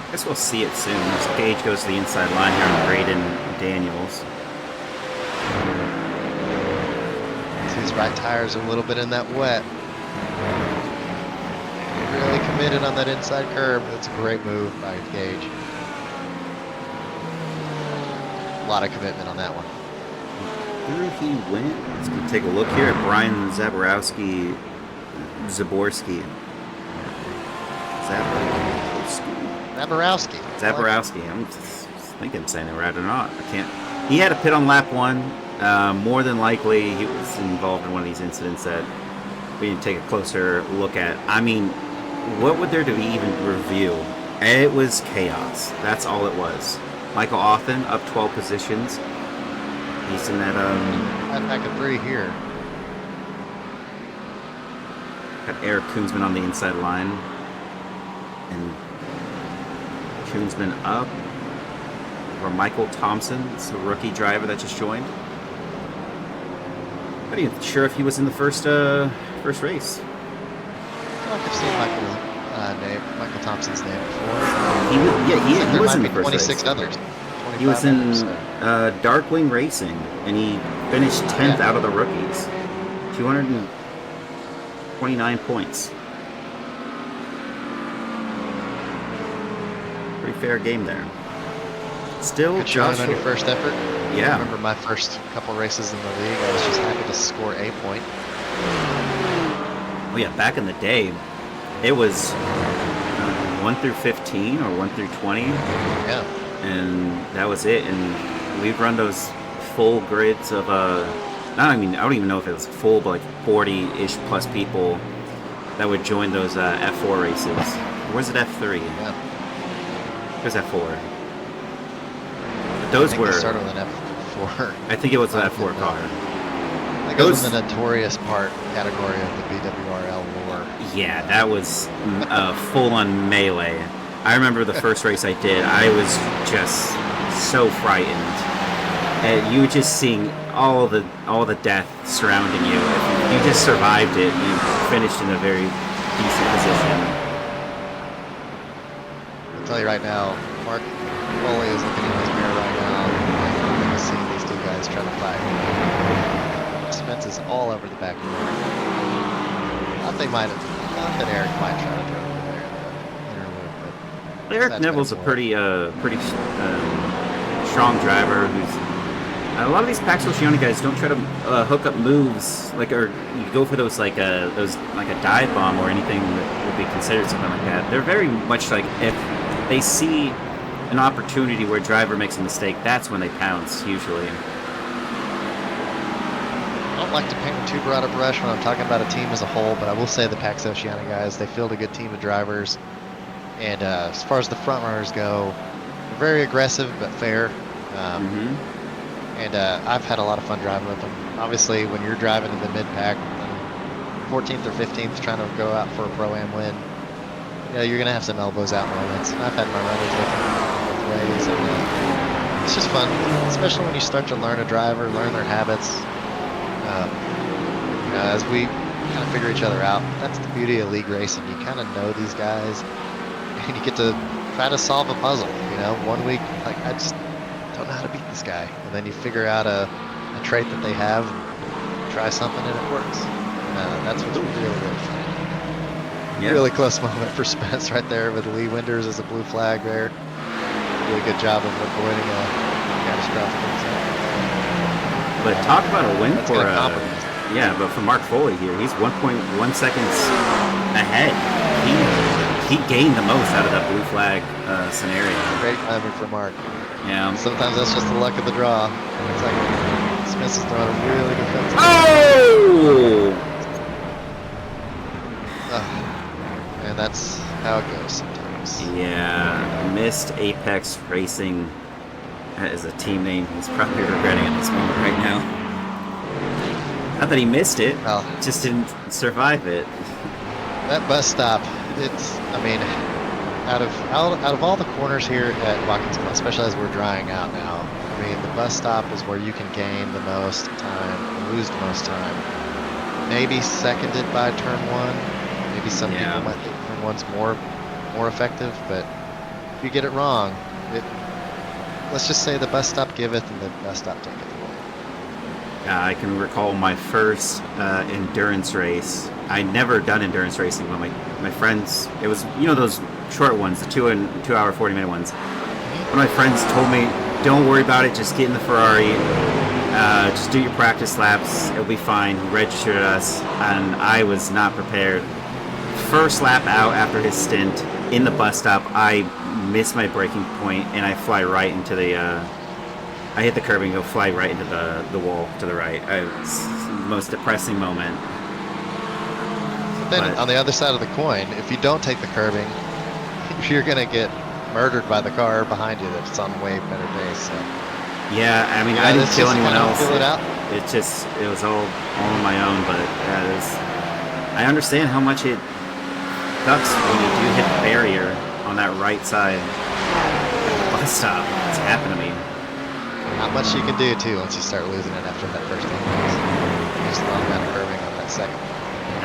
I guess we'll see it soon. As Gage goes to the inside line here on Braden Daniels. His right tire's a little bit in that wet. Really committed on that inside curb. That's a great move by Gage. A lot of commitment on that one. Where he went? Let's go take a look here at Brian Zaborowski. Zaborowski. I'm just thinking I'm saying it right or not. I can't. He had a pit on lap 1. More than likely, he was involved in one of these incidents that we didn't take a closer look at. I mean, what would there to be even review? It was chaos. That's all it was. Michael Othen up 12 positions. He's in that back of 3 here. Got Eric Koonsman on the inside line. And Koonsman up. Or Michael Thompson, it's a rookie driver that just joined. Not even sure if he was in the first race. I've seen Michael Thompson's name before. He was in the first 26 race. others. He was in others, Darkwing Racing, and he finished 10th out of the rookies. 229 points. Pretty fair game there. Still, good showing on your first effort. Yeah. I remember my first couple races in the league. I was just happy to score a point. Oh yeah, back in the day, it was 1 through 15 or 1 through 20. Yeah. And that was it. And we'd run those full grids of I don't even know if it was full, but like 40-ish plus people that would join those F4 races. Or was it F3? Yeah. It was F4. But those were. Started with an F4. I think it was an F4 car. I think it was the notorious part category of the BWRL war. Yeah, that was a full-on melee. I remember the first race I did, I was just so frightened. And you were just seeing all the death surrounding you. You just survived it, and you finished in a very decent position. I'll tell you right now, Mark Foley is looking in his mirror right now, and seeing these two guys trying to fight. Spence is all over the back of the car. Not that Eric might try to throw it there in the interlude, but Eric Neville's a pretty strong driver who's A lot of these Pax Oceania guys don't try to hook up moves like, or you go for those like a dive bomb or anything that would be considered something like that. They're very much like if they see an opportunity where a driver makes a mistake, that's when they pounce usually. I don't like to paint too broad a brush when I'm talking about a team as a whole, but I will say the Pax Oceania guys, they field a good team of drivers. And as far as the front runners go, they're very aggressive but fair. And I've had a lot of fun driving with them. Obviously, when you're driving in the mid-pack, 14th or 15th, trying to go out for a Pro-Am win, you know, you're going to have some elbows out moments. And I've had my runners with them both ways. And it's just fun, especially when you start to learn a driver, learn their habits. You know, as we kind of figure each other out, that's the beauty of league racing. You kind of know these guys, and you get to try to solve a puzzle. You know, one week, like, I just don't know how to beat this guy, and then you figure out a trait that they have, try something, and it works. That's what's really, really fun. Yeah. Really close moment for Spence right there with Lee Winders as a blue flag there. Really good job of avoiding a catastrophic incident. But talk about a win That's for gonna compromise. yeah, but for Mark Foley here, he's 1.1 seconds ahead. He gained the most out of that blue flag scenario. Great timing for Mark. Yeah. Sometimes that's just the luck of the draw. It's like Spence is throwing a really good fence. Oh! And that's how it goes sometimes. Yeah, missed Apex Racing. That is a team name he's probably regretting at this moment right now. Not that he missed it, Well, just didn't survive it. that bus stop, it's, I mean, out of all the corners here at Watkins, especially as we're drying out now, I mean, the bus stop is where you can gain the most time, lose the most time. Maybe seconded by turn one. Maybe some people might think turn one's more effective, but if you get it wrong, let's just say the bus stop giveth and the bus stop taketh away. I can recall my first endurance race. I never done endurance racing, but my friends, it was, you know, those short ones, the 2 hour 40-minute ones. One of my friends told me, don't worry about it, just get in the Ferrari, just do your practice laps, it'll be fine. He registered us, and I was not prepared. First lap out after his stint in the bus stop, I miss my braking point and I fly right into the I hit the curb and go fly right into the wall to the right. It's the most depressing moment. But then on the other side of the coin, if you don't take the curbing, you're gonna get murdered by the car behind you that's on way better pace. So. Yeah, I mean, Yeah, I didn't kill anyone else. Feel it out. It was all on my own, but I understand how much it sucks when you do hit the barrier on that right side at the bus stop. It's happened to me. Not much you can do too once you start losing it after that first one. Just a long amount of curving on that second.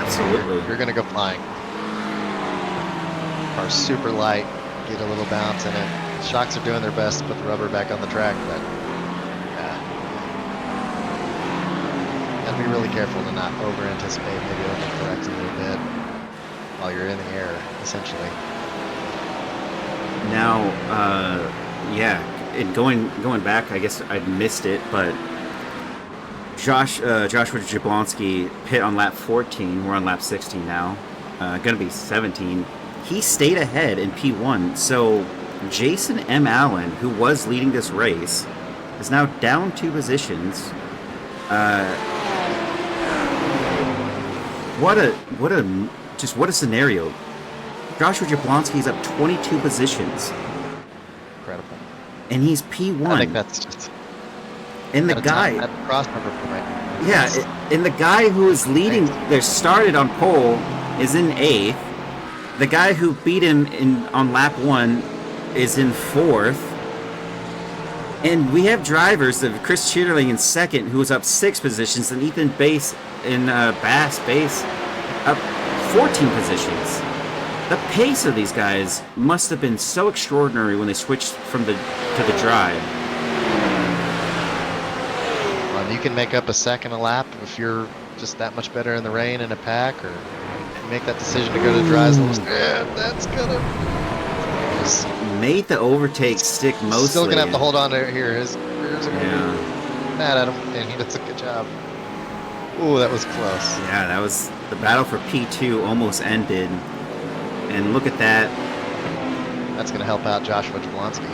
Absolutely. You're gonna go flying. Car's super light, get a little bounce in it. Shocks are doing their best to put the rubber back on the track, but gotta be really careful to not over anticipate, maybe overcorrect a little bit while you're in the air, essentially. Now, yeah, and going back, I guess I missed it, but Joshua Jablonski pit on lap 14. We're on lap 16 now. Gonna be 17. He stayed ahead in P1, so Jason M. Allen, who was leading this race, is now down 2 positions. What a scenario. Joshua Jablonski's up 22 positions. Incredible. And he's P1. I think that's just... And the guy... At the crossover point. Yeah, and the guy who is leading... They started on pole is in 8th. The guy who beat him on lap 1 is in 4th. And we have drivers of Chris Chitterling in 2nd, who was up 6 positions, and Ethan Bass up 14 positions. The pace of these guys must have been so extraordinary when they switched to the drive. Well, you can make up a second a lap if you're just that much better in the rain in a pack, or you make that decision to go to dries. That's gonna made the overtake stick mostly. Still gonna have to hold on to here. His rears are gonna be mad at him, and he does a good job. Ooh, that was close. Yeah, that was the battle for P2 almost ended. And look at that. That's going to help out Joshua Jablonski.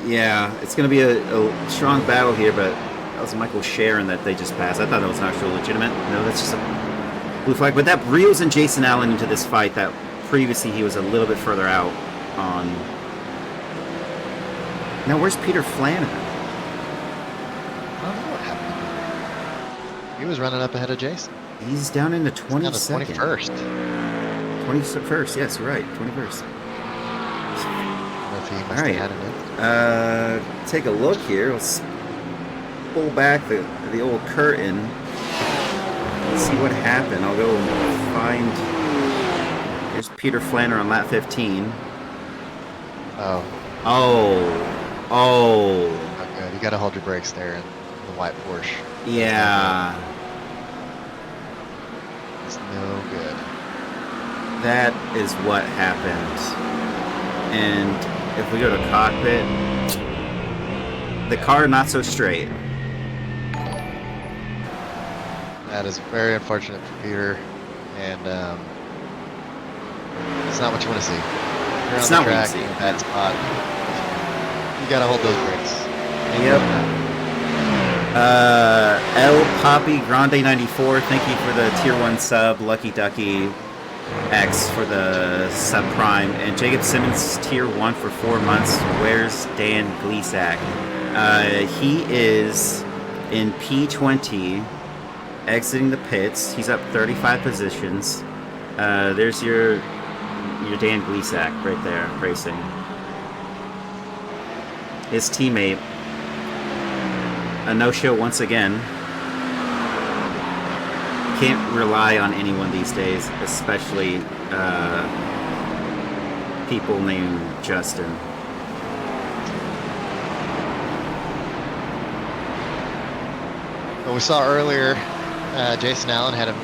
Yeah, it's going to be a strong battle here, but that was Michael Sharon that they just passed. I thought that was actually legitimate. No, that's just a blue flag. But that reels in Jason Allen into this fight that previously he was a little bit further out on. Now, where's Peter Flanagan? I don't know what happened. He was running up ahead of Jason. He's down in the 22nd. 21st. 21st, yes, you're right. 21st. If he must All right. have had it. Take a look here. Let's pull back the old curtain. Let's see what happened. I'll go find. There's Peter Flanner on lap 15. Oh. Oh. Not good. You got to hold your brakes there in the white Porsche. Yeah. It's no good. That is what happened. And if we go to cockpit, the car not so straight. That is very unfortunate for Peter, and it's not what you want to see. You're It's on not the what track you see. in a bad spot. You got to hold those brakes. Yep. El Poppy Grande 94, thank you for the tier 1 sub. Lucky Ducky X for the subprime. And Jacob Simmons tier 1 for 4 months. Where's Dan Gleasack? He is in P20, exiting the pits. He's up 35 positions. There's your Dan Gleasack right there, racing. His teammate, a no-show once again. Can't rely on anyone these days, especially people named Justin. Well, we saw earlier, Jason Allen had a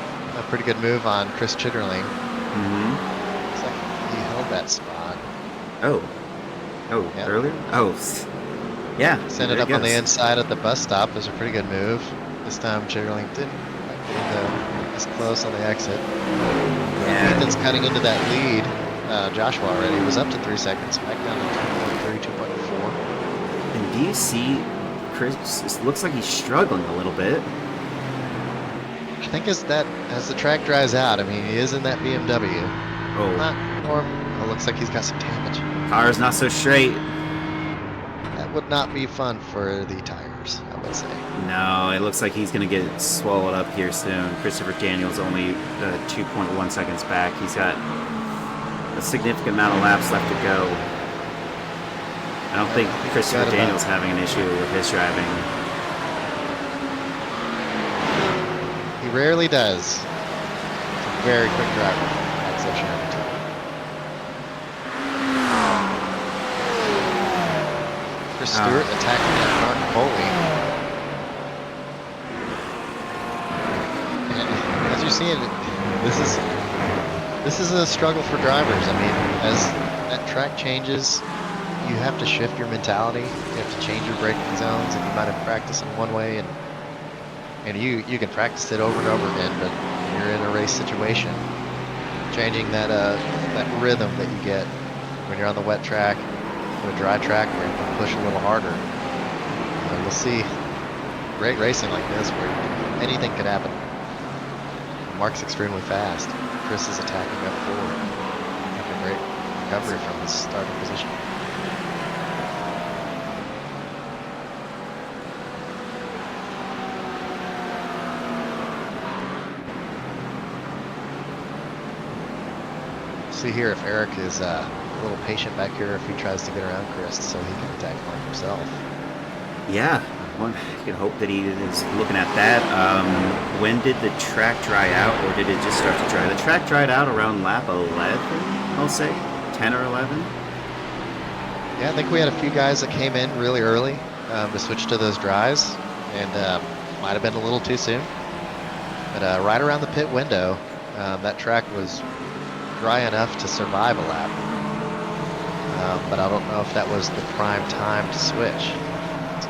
pretty good move on Chris Chitterling. Mm-hmm. Looks like he held that spot. Oh, Yeah. earlier? Oh, yeah. Sent it up on the inside at the bus stop. It was a pretty good move. This time Chitterling didn't quite get as close on the exit. Yeah. Ethan's cutting into that lead. Joshua already was up to 3 seconds, back down to 32.4. And do you see Chris? It looks like he's struggling a little bit. I think as the track dries out, I mean, he is in that BMW. Oh, Not normal. It looks like he's got some damage. car's not so straight. That would not be fun for the tires, I would say. No, it looks like he's going to get swallowed up here soon. Christopher Daniels only 2.1 seconds back. He's got a significant amount of laps left to go. I don't think Christopher Daniels having an issue with his driving. He rarely does. He's a very quick driver. That's so sure. Chris Stewart attacking that Martin Foley. And as you see it, this is a struggle for drivers. I mean, as that track changes, you have to shift your mentality. You have to change your braking zones, and you might have practiced in one way, and you can practice it over and over again. But when you're in a race situation, changing that rhythm that you get when you're on the wet track, a dry track where you can push a little harder. We'll see great racing like this where anything could happen. Mark's extremely fast. Chris is attacking up forward. Having a great recovery from his starting position. See here if Eric is a little patient back here if he tries to get around Chris so he can attack Mark himself. Yeah, one can hope that he is looking at that. When did the track dry out, or did it just start to dry? The track dried out around lap 11, I'll say, 10 or 11. Yeah, I think we had a few guys that came in really early to switch to those dries, and might have been a little too soon. But right around the pit window, that track was dry enough to survive a lap. But I don't know if that was the prime time to switch. So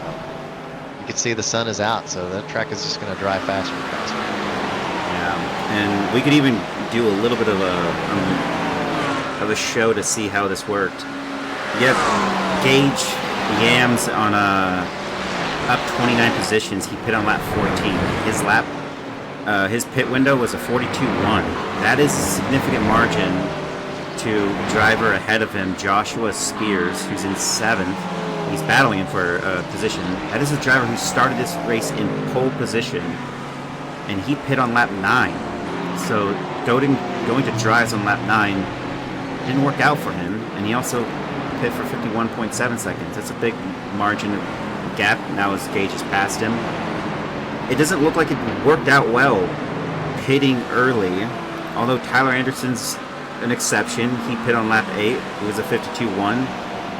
you can see the sun is out, so that track is just going to dry faster and faster. Yeah, and we could even do a little bit of a show to see how this worked. Yep, Gage Yams on up 29 positions. He pit on lap 14. His pit window was a 42.1. That is a significant margin to driver ahead of him, Joshua Spears, who's in 7th. He's battling him for a position. That is a driver who started this race in pole position, and he pit on lap 9. So going to drives on lap 9 didn't work out for him, and he also pit for 51.7 seconds. That's a big margin of gap now as Gage has passed him. It doesn't look like it worked out well pitting early, although Tyler Anderson's an exception. He pit on lap 8. It was a 52.1.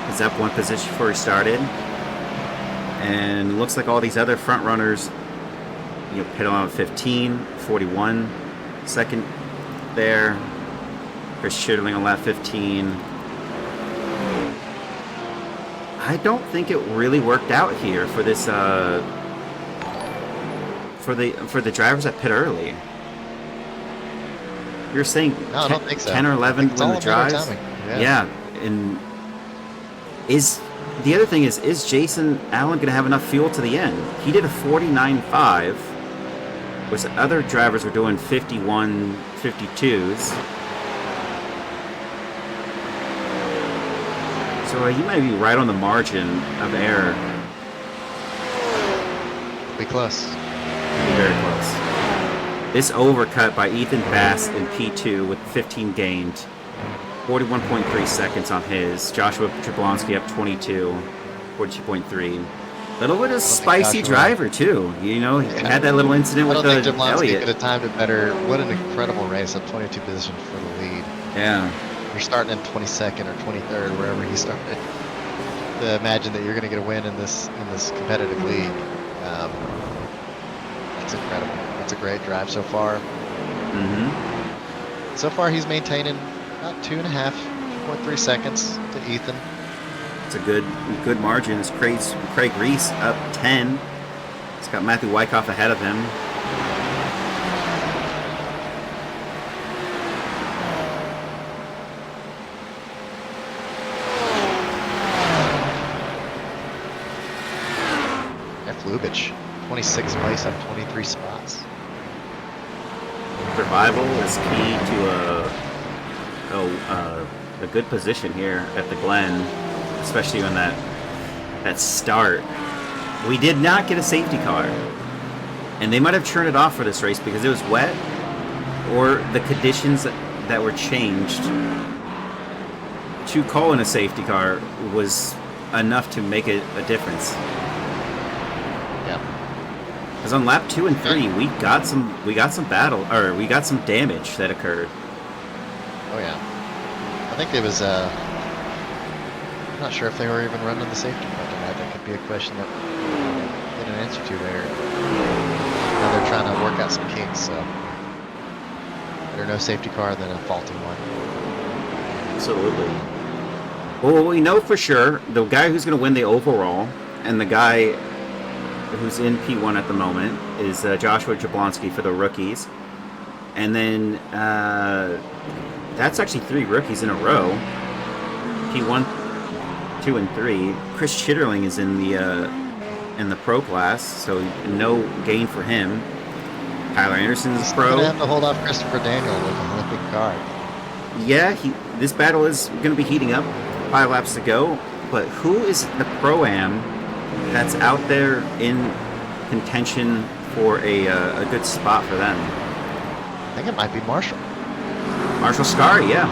He's up 1 position before he started. And looks like all these other front runners, pit on lap 15, 41 second there. Chris Chitterling on lap 15. I don't think it really worked out here for this for the drivers that pit early. You're saying no, I don't think so. 10 or 11 when the drives? Yeah, and the other thing is Jason Allen going to have enough fuel to the end? He did a 49.5, whereas other drivers were doing 51, 52s. So you might be right on the margin of error. Be close. Very close. This overcut by Ethan Bass in P2 with 15 gained. 41.3 seconds on his. Joshua Jablonski up 22. 42.3. Little bit of spicy driver, too. He had that little incident with the Jablonski Elliott. could have timed it better. What an incredible race. Up 22 positions for the lead. Yeah. You're starting in 22nd or 23rd, wherever he started. To imagine that you're going to get a win in this competitive league, it's incredible. It's a great drive so far. Mm-hmm. So far, he's maintaining about 2.3 seconds to Ethan. It's a good margin. It's Craig Reese up 10. He's got Matthew Wyckoff ahead of him. Lubitsch, 26th place up 23 spots. Survival is key to a good position here at the Glen, especially on that start. We did not get a safety car, and they might have turned it off for this race because it was wet, or the conditions that were changed to call in a safety car was enough to make it a difference. Because on lap 2 and 3, we got some damage that occurred. Oh yeah, I think it was. I'm not sure if they were even running the safety car tonight. That could be a question that we get an answer to there. Now they're trying to work out some kinks, so better no safety car than a faulty one. Absolutely. Well, we know for sure the guy who's going to win the overall and the guy who's in P1 at the moment is Joshua Jablonski for the rookies. And then that's actually 3 rookies in a row. P1, 2, and 3. Chris Chitterling is in the pro class, so no gain for him. Tyler Anderson's pro. Going to have to hold off Christopher Daniel with an Olympic car. Yeah, this battle is going to be heating up. 5 laps to go. But who is the Pro-Am that's out there in contention for a good spot for them? I think it might be Marshall. Marshall Scary, yeah.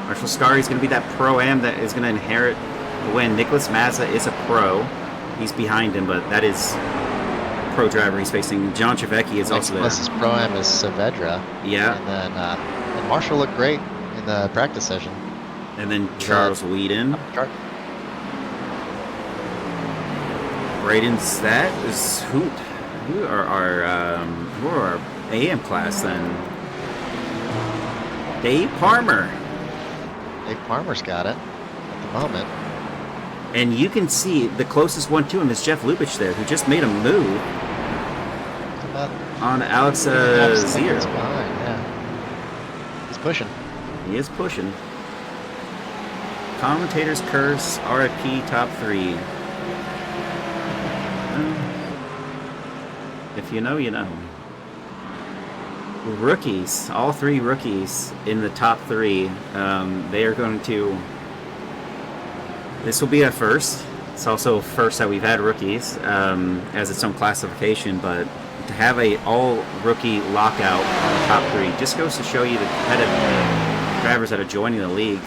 Marshall Scary is going to be that Pro-Am that is going to inherit the win. Nicholas Mazza is a pro. He's behind him, but that is a pro driver he's facing. John Trevecchi is also there. Closest Pro-Am is Saavedra. Yeah. And then and Marshall looked great in the practice session. And then Charles Whedon. Braden Stat is who are our AM class then? Dave Palmer. Dave Palmer's got it at the moment. And you can see the closest one to him is Jeff Lubitsch there, who just made a move on Alex 2.5 Zier. seconds behind, yeah. He's pushing. He is pushing. Commentator's curse, RIP top 3. If you know, you know. Rookies, all 3 rookies in the top 3. They are going to... This will be a first. It's also a first that we've had rookies as its own classification, but to have a all-rookie lockout on the top 3 just goes to show you the competitive drivers that are joining the league.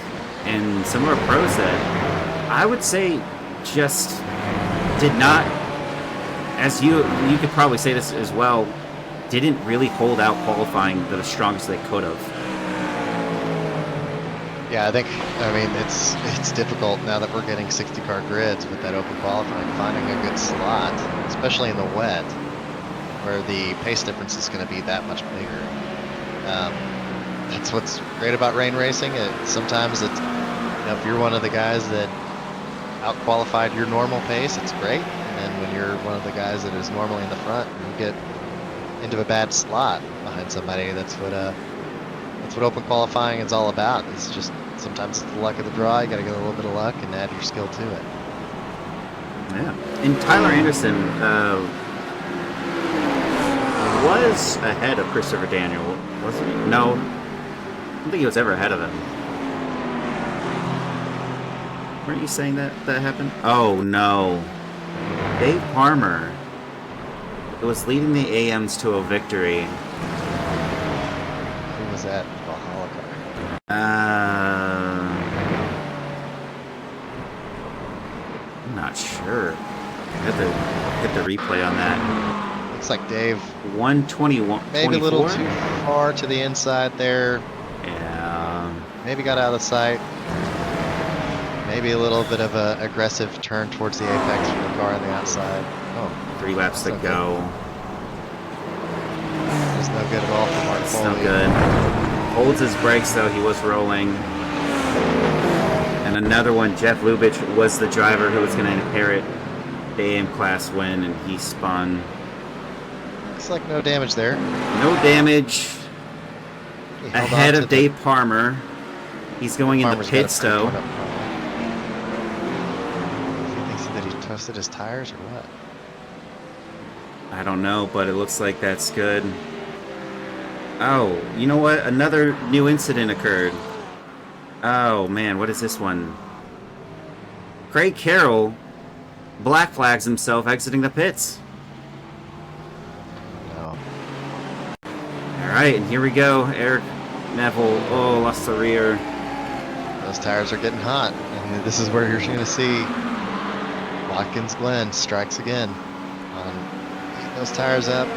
And some of our pros that I would say just did not, as you could probably say this as well, didn't really hold out qualifying the strongest they could have. Yeah, I mean, it's difficult now that we're getting 60-car grids with that open qualifying, finding a good slot, especially in the wet, where the pace difference is going to be that much bigger. That's what's great about rain racing. Sometimes it's, if you're one of the guys that out-qualified your normal pace, it's great. And then when you're one of the guys that is normally in the front, you get into a bad slot behind somebody. That's what open qualifying is all about. It's just sometimes it's the luck of the draw. You got to get a little bit of luck and add your skill to it. Yeah, and Tyler Anderson was ahead of Christopher Daniel, wasn't he? No, I don't think he was ever ahead of him. Weren't you saying that happened? Oh no, Dave Palmer. It was leading the AMs to a victory. Who was that? I'm not sure. I have to hit the replay on that. Looks like Dave 121. Maybe 24? A little too far to the inside there. Yeah. Maybe got out of sight. Maybe a little bit of an aggressive turn towards the apex from the car on the outside. Oh, 3 laps to go. It's no good at all for Mark It's Foley. no good. Holds his brakes though. He was rolling. And another one, Jeff Lubitsch was the driver who was going to inherit the AM class win, and he spun. Looks like no damage there. No damage. Ahead of Dave Palmer. He's going in the pit stop. Did he toasted his tires or what? I don't know, but it looks like that's good. Oh, you know what? Another new incident occurred. Oh, man, what is this one? Craig Carroll black flags himself exiting the pits. No. All right, and here we go. Eric Neville, oh, lost the rear. Those tires are getting hot. And this is where you're going to see Watkins Glen strikes again. Get those tires up.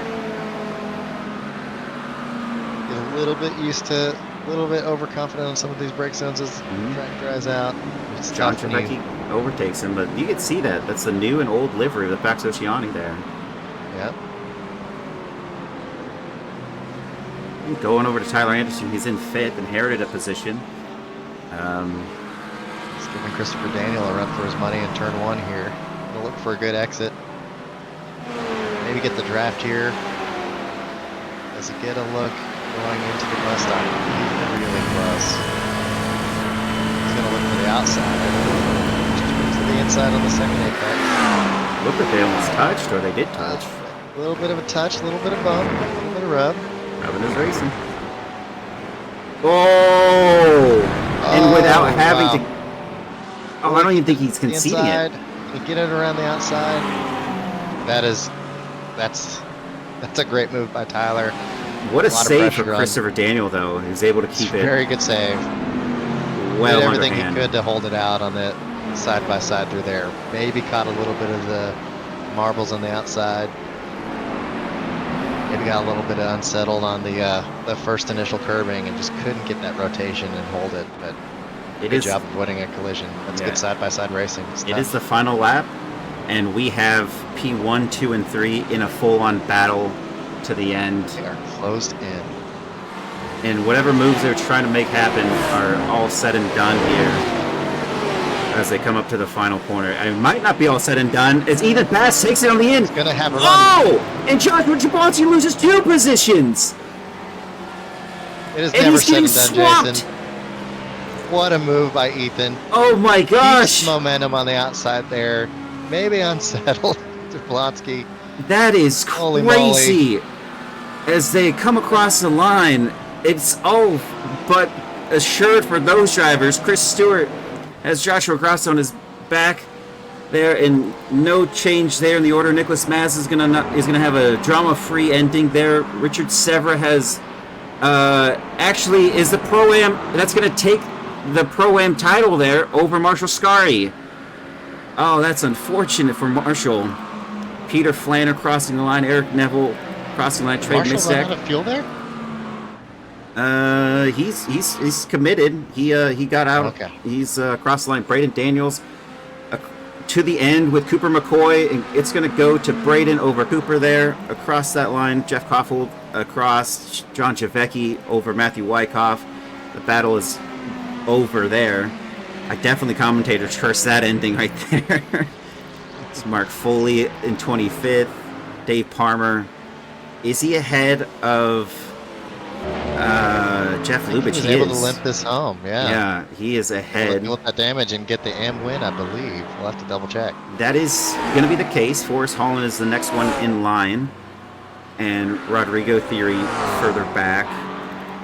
Get a little bit used to, a little bit overconfident on some of these brake zones as the track dries out. It's John Trebecki overtakes him, but you can see that. That's the new and old livery of the Pax Oceani there. Yep. Going over to Tyler Anderson, he's in 5th, inherited a position. He's giving Christopher Daniel a run for his money in turn 1 here. Gonna look for a good exit. Maybe get the draft here. Does he get a look going into the bus stop? Really close. He's gonna look for the outside. To the inside on the second apex. Look like they almost touched, or they did touch. A little bit of a touch, a little bit of bump, a little bit of rub. Rubbing his racing. Oh! And without having to... Oh, I don't even think he's conceding it. You get it around the outside. That's a great move by Tyler. What a save for Christopher Daniel, though. He was able to keep it. Very good save. Well, did everything he could to hold it out on the side by side through there. Maybe caught a little bit of the marbles on the outside. Maybe got a little bit unsettled on the first initial curbing and just couldn't get that rotation and hold it. But good job of avoiding a collision. That's good side by side racing. It is the final lap, and we have P1, 2, and 3 in a full-on battle to the end. They are closed in. And whatever moves they're trying to make happen are all said and done here. as they come up to the final corner. It might not be all said and done as Ethan Bass takes it on the end. He's gonna have a run. Oh! And Joshua Jablonski loses 2 positions. It is And never he's said getting and done, swamped. Jason. What a move by Ethan. Oh my gosh! Keeps momentum on the outside there. Maybe unsettled. Jablonski. That is Holy crazy. As they come across the line, it's all but assured for those drivers. Chris Stewart has Joshua Gross on his back there, and no change there in the order. Nicholas Maz is gonna have a drama-free ending there. Richard Severa has actually is the Pro-Am that's gonna take the Pro-Am title there over Marshall Scary. Oh, that's unfortunate for Marshall. Peter Flanner crossing the line. Eric Neville crossing the line. Trey Marshall run Misak. out of fuel there? He's committed. He got out. Okay. He's across the line. Braden Daniels to the end with Cooper McCoy, and it's going to go to Braden over Cooper there across that line. Jeff Koffel across John Javecki over Matthew Wyckoff. The battle is over there. I definitely commentator curse that ending right there. It's Mark Foley in 25th. Dave Palmer. Is he ahead of Jeff Lubitsch? He was able to limp this home, yeah. Yeah, he is ahead. With that damage and get the AM win, I believe. We'll have to double check. That is going to be the case. Forrest Holland is the next one in line. And Rodrigo Theory further back.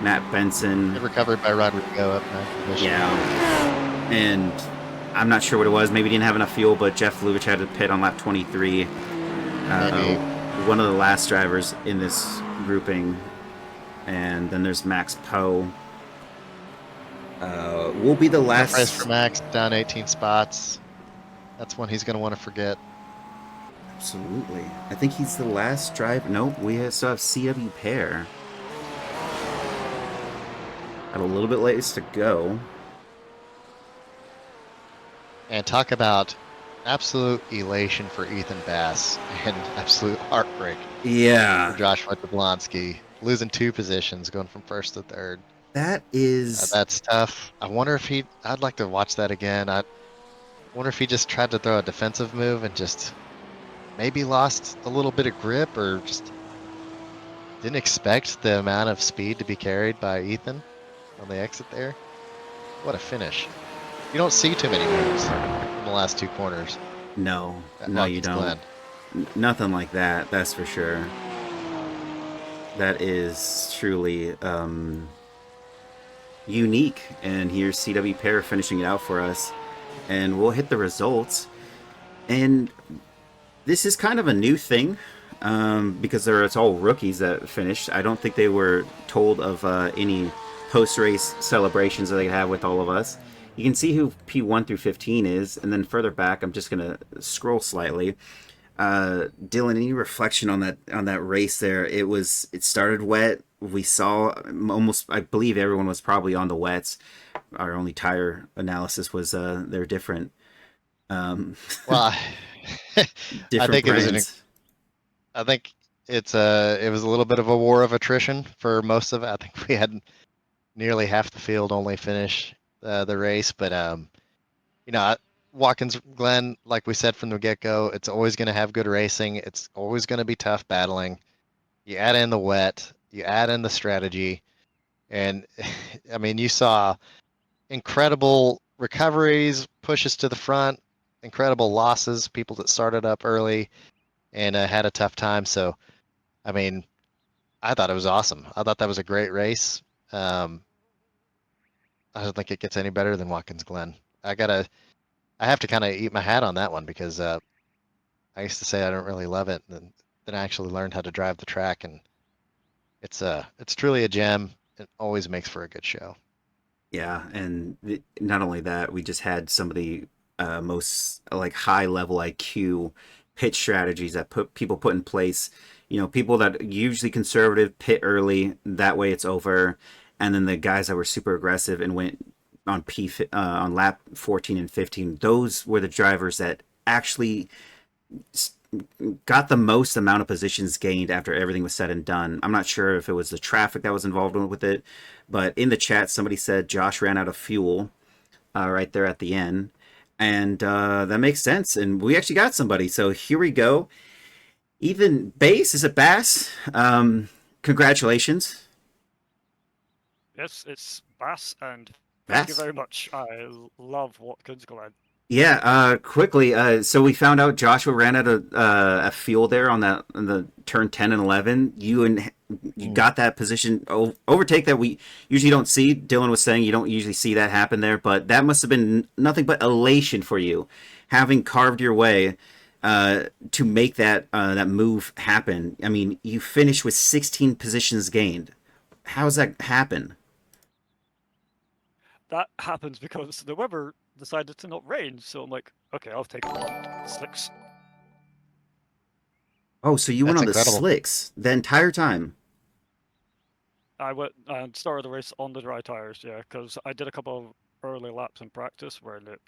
Matt Benson. Recovered by Rodrigo up there. Yeah. And I'm not sure what it was. Maybe he didn't have enough fuel, but Jeff Lubitsch had to pit on lap 23. Maybe. One of the last drivers in this grouping. And then there's Max Poe. Will be the last. Price for Max down 18 spots. That's one he's going to want to forget. Absolutely. I think he's the last driver. Nope, we still have CW Pair. Got a little bit ways to go. And talk about absolute elation for Ethan Bass and absolute heartbreak Yeah. for Joshua Jablonski. Losing 2 positions, going from first to third. That is. That's tough. I wonder if I'd like to watch that again. I wonder if he just tried to throw a defensive move and just maybe lost a little bit of grip or just didn't expect the amount of speed to be carried by Ethan on the exit there. What a finish. You don't see too many moves in the last 2 corners. No, you don't. Glen. Nothing like that, that's for sure. That is truly unique. And here's CW Pair finishing it out for us. And we'll hit the results. And this is kind of a new thing because it's all rookies that finished. I don't think they were told of any post-race celebrations that they have with all of us. You can see who P1 through 15 is, and then further back, I'm just going to scroll slightly. Dillon, any reflection on that race there? It started wet. We saw almost, I believe everyone was probably on the wets. Our only tire analysis was they're different. Well, Different brands. I think it was a little bit of a war of attrition for most of it. I think we had nearly half the field only finish the race, but Watkins, Glen, like we said from the get-go, it's always going to have good racing. It's always going to be tough battling. You add in the wet, you add in the strategy, and I mean, you saw incredible recoveries, pushes to the front, incredible losses, people that started up early and had a tough time. So, I mean, I thought it was awesome. I thought that was a great race. I don't think it gets any better than Watkins Glen. I have to kind of eat my hat on that one because I used to say I don't really love it, and then I actually learned how to drive the track, and it's truly a gem. It always makes for a good show. Yeah, and not only that, we just had some of the most high level IQ pit strategies that people put in place. You know, people that usually conservative pit early, that way it's over. And then the guys that were super aggressive and went on on lap 14 and 15, those were the drivers that actually got the most amount of positions gained after everything was said and done. I'm not sure if it was the traffic that was involved with it, but in the chat somebody said Josh ran out of fuel right there at the end. And that makes sense. And we actually got somebody. So here we go. Even Bass, is it Bass? Congratulations. Yes, it's Bass, and thank you Bass. very much. I love Watkins, Glen. Yeah, quickly. So we found out Joshua ran out of a fuel there on that on the turn 10 and 11. You Mm. got that position overtake that we usually don't see. Dillon was saying you don't usually see that happen there, but that must have been nothing but elation for you, having carved your way to make that move happen. I mean, you finished with 16 positions gained. How does that happen? That happens because the weather decided to not rain, so I'm like, okay, I'll take the slicks. Oh, so you went That's on the incredible. slicks the entire time. I went and started the race on the dry tires, yeah, because I did a couple of early laps in practice where it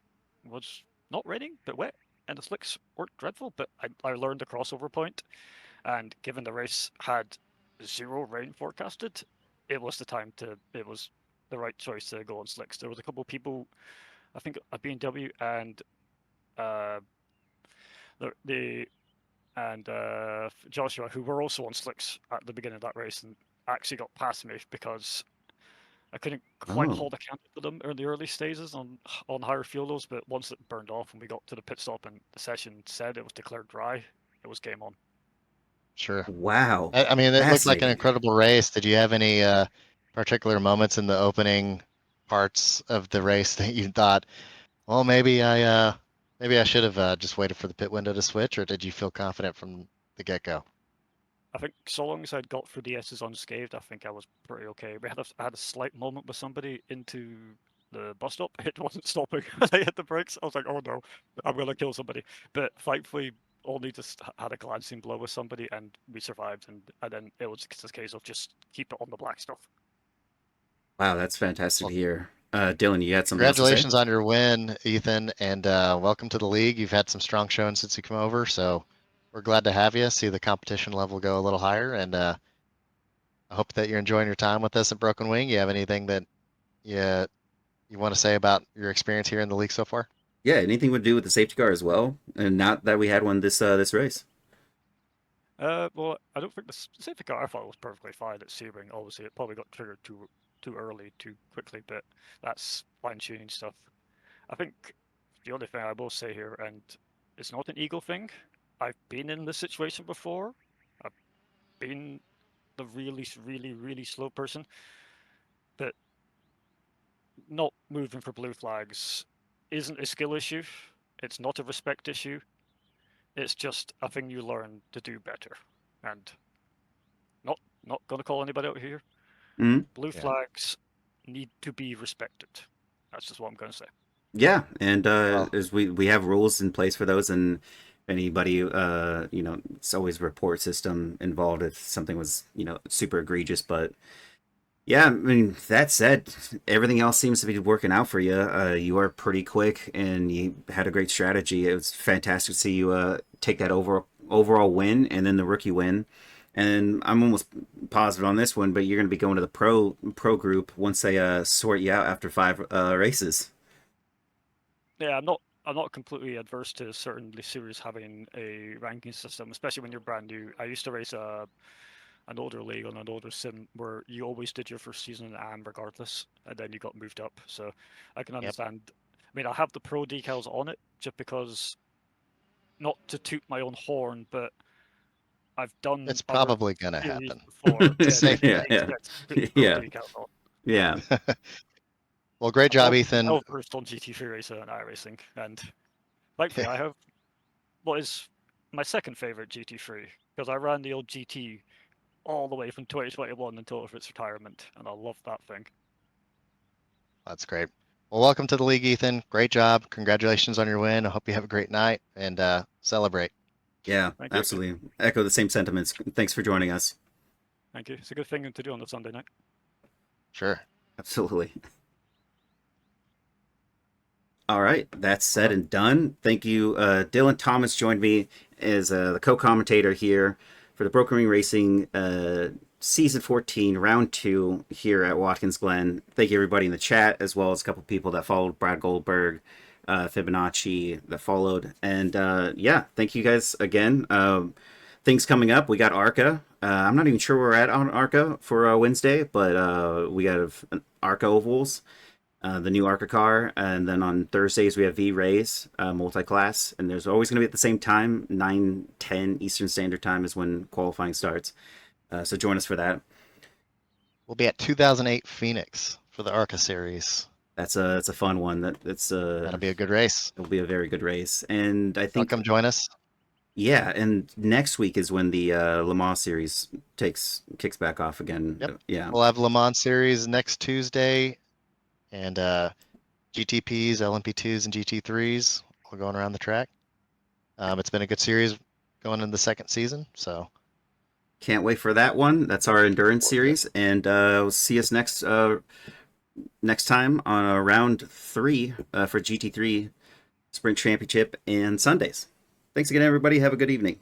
was not raining, but wet, and the slicks weren't dreadful, but I learned the crossover point, and given the race had 0 rain forecasted, it was it was the right choice to go on slicks. There was a couple of people, I think a BMW and uh, the and Joshua, who were also on slicks at the beginning of that race, and actually got past me because I couldn't quite Oh. hold a candle to them in the early stages on higher fuel loads. But once it burned off and we got to the pit stop and the session said it was declared dry, it was game on. Sure. Wow. I mean, it looked like an Fascinating. incredible race. Did you have any particular moments in the opening parts of the race that you thought, well, maybe I should have just waited for the pit window to switch, or did you feel confident from the get-go? I think so long as I'd got through the S's unscathed, I think I was pretty okay. I had a slight moment with somebody into the bus stop. It wasn't stopping. I hit the brakes. I was like, oh no, I'm gonna kill somebody. But thankfully, only just had a glancing blow with somebody, and we survived. And then it was just a case of just keep it on the black stuff. Wow, that's fantastic to Well, hear. Dylan, you had something else to say? congratulations on your win, Ethan, and welcome to the league. You've had some strong showing since you come over, so we're glad to have you. See the competition level go a little higher, and I hope that you're enjoying your time with us at Broken Wing. You have anything that you you want to say about your experience here in the league so far? Yeah, anything would do with the safety car as well, and not that we had one this race. Well, I don't think the safety car I thought was perfectly fine at Sebring. Obviously, it probably got triggered too early, too quickly, but that's fine tuning stuff. I think the only thing I will say here, and it's not an ego thing, I've been in this situation before. I've been the really slow person, but not moving for blue flags isn't a skill issue. It's not a respect issue. It's just a thing you learn to do better. And not gonna call anybody out here. Hmm. Blue Yeah. flags need to be respected. That's just what I'm gonna say. Yeah, and Well, as we have rules in place for those, and anybody it's always a report system involved if something was super egregious. But yeah, I mean that said, everything else seems to be working out for you. You are pretty quick, and you had a great strategy. It was fantastic to see you take that overall win, and then the rookie win. And I'm almost positive on this one, but you're going to be going to the pro group once they sort you out after 5 races. Yeah, I'm not completely adverse to certain series having a ranking system, especially when you're brand new. I used to race an older league on an older sim where you always did your first season in AM regardless, and then you got moved up. So I can yep. understand. I mean, I have the pro decals on it just because, not to toot my own horn, but I've done It's other probably gonna series happen. before, It's and safe it to Yeah, makes yeah, sense to put the pro yeah, decals on. yeah, Well, great I'm job, also Ethan. well versed on GT3 racer and iRacing, and thankfully I have what is my second favorite GT3 because I ran the old GT all the way from 2021 until its retirement, and I love that thing. That's great. Well, welcome to the league, Ethan. Great job. Congratulations on your win. I hope you have a great night and celebrate. yeah. Thank you. Absolutely. Echo the same sentiments. Thanks for joining us. Thank you. It's a good thing to do on a Sunday night. Sure. Absolutely. All right, that's said Well, and done. Thank you. Dylan Thomas joined me as the co-commentator here for the Broken Ring Racing Season 14, Round 2 here at Watkins Glen. Thank you everybody in the chat, as well as a couple people that followed Brad Goldberg Fibonacci that followed. And yeah, thank you guys again. Things coming up. We got ARCA. I'm not even sure where we're at on ARCA for Wednesday, but we got an ARCA ovals, the new ARCA car, and then on Thursdays we have V-Rays multi-class, and there's always going to be at the same time, 9:10 Eastern Standard Time is when qualifying starts. So join us for that. We'll be at 2008 Phoenix for the ARCA series. It's a fun one. That'll be a good race. It'll be a very good race, and I think Come join us. yeah. And next week is when the Le Mans series kicks back off again. Yep. Yeah, We'll have Le Mans series next Tuesday, and GTPs, LMP2s, and GT3s all going around the track. It's been a good series going into the second season, so can't wait for that one. That's our endurance series, and we'll see us next time on round 3 for GT3 Sprint Championship and Sundays. Thanks again, everybody. Have a good evening.